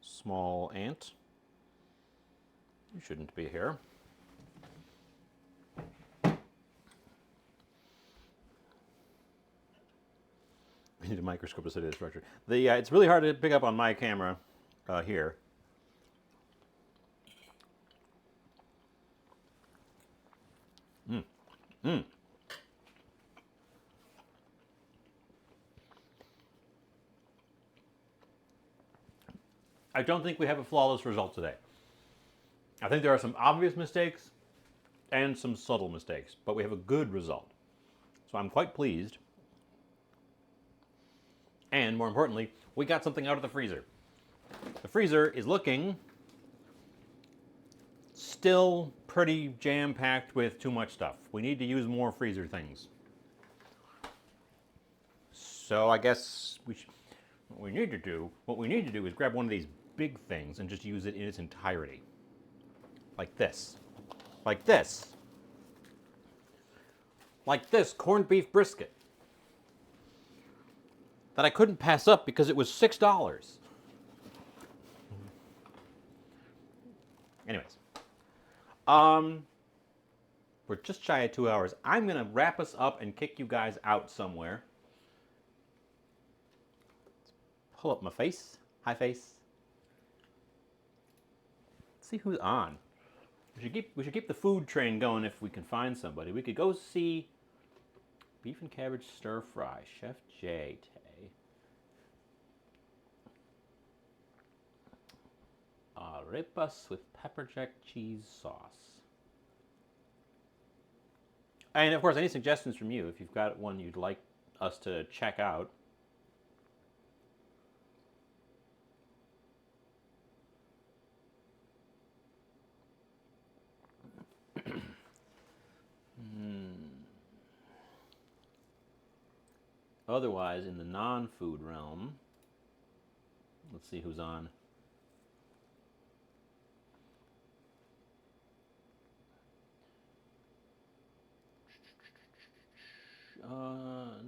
small ant? You shouldn't be here. I need a microscope to study the structure. It's really hard to pick up on my camera here. I don't think we have a flawless result today. I think there are some obvious mistakes and some subtle mistakes, but we have a good result. So I'm quite pleased. And more importantly, we got something out of the freezer. The freezer is looking still pretty jam-packed with too much stuff. We need to use more freezer things. So I guess what we need to do is grab one of these big things and just use it in its entirety. Like this. Like this. Like this corned beef brisket that I couldn't pass up because it was $6. Anyways, we're just shy of 2 hours. I'm gonna wrap us up and kick you guys out somewhere. Pull up my face. Hi, face. Let's see who's on. We should keep the food train going if we can find somebody. We could go see beef and cabbage stir fry. Chef J. Arepas with pepper jack cheese sauce. And of course, any suggestions from you, if you've got one you'd like us to check out. Otherwise, in the non-food realm, let's see who's on.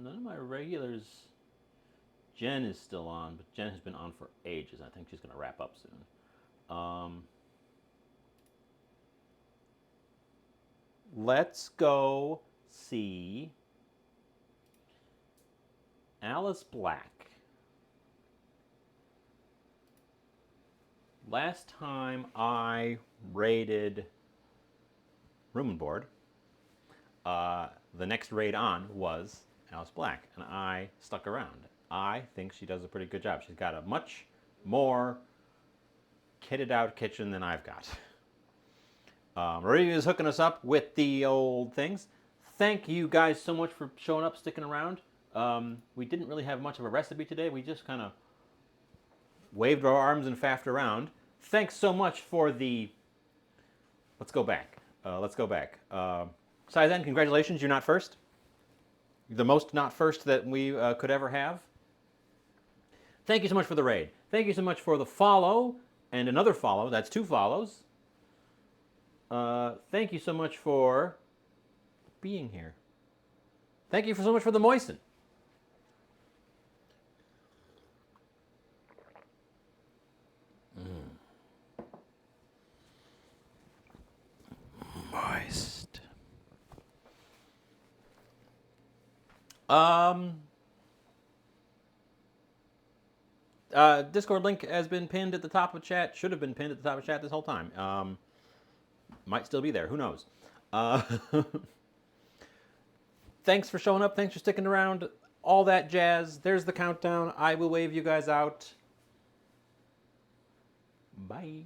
None of my regulars. Jen is still on, but Jen has been on for ages. I think she's going to wrap up soon. Let's go see Alice Black. Last time I raided Room and Board, the next raid on was Alice Black, and I stuck around. I think she does a pretty good job. She's got a much more kitted out kitchen than I've got. Maria is hooking us up with the old things. Thank you guys so much for showing up, sticking around. We didn't really have much of a recipe today. We just kind of waved our arms and faffed around. Thanks so much for the... Let's go back. Saizen, congratulations. You're not first. You're the most not first that we could ever have. Thank you so much for the raid. Thank you so much for the follow and another follow. That's 2 follows. Thank you so much for being here. Thank you so much for the moisten. Moist. Discord link has been pinned at the top of chat. Should have been pinned at the top of chat this whole time. Might still be there. Who knows? Thanks for showing up. Thanks for sticking around. All that jazz. There's the countdown. I will wave you guys out. Bye.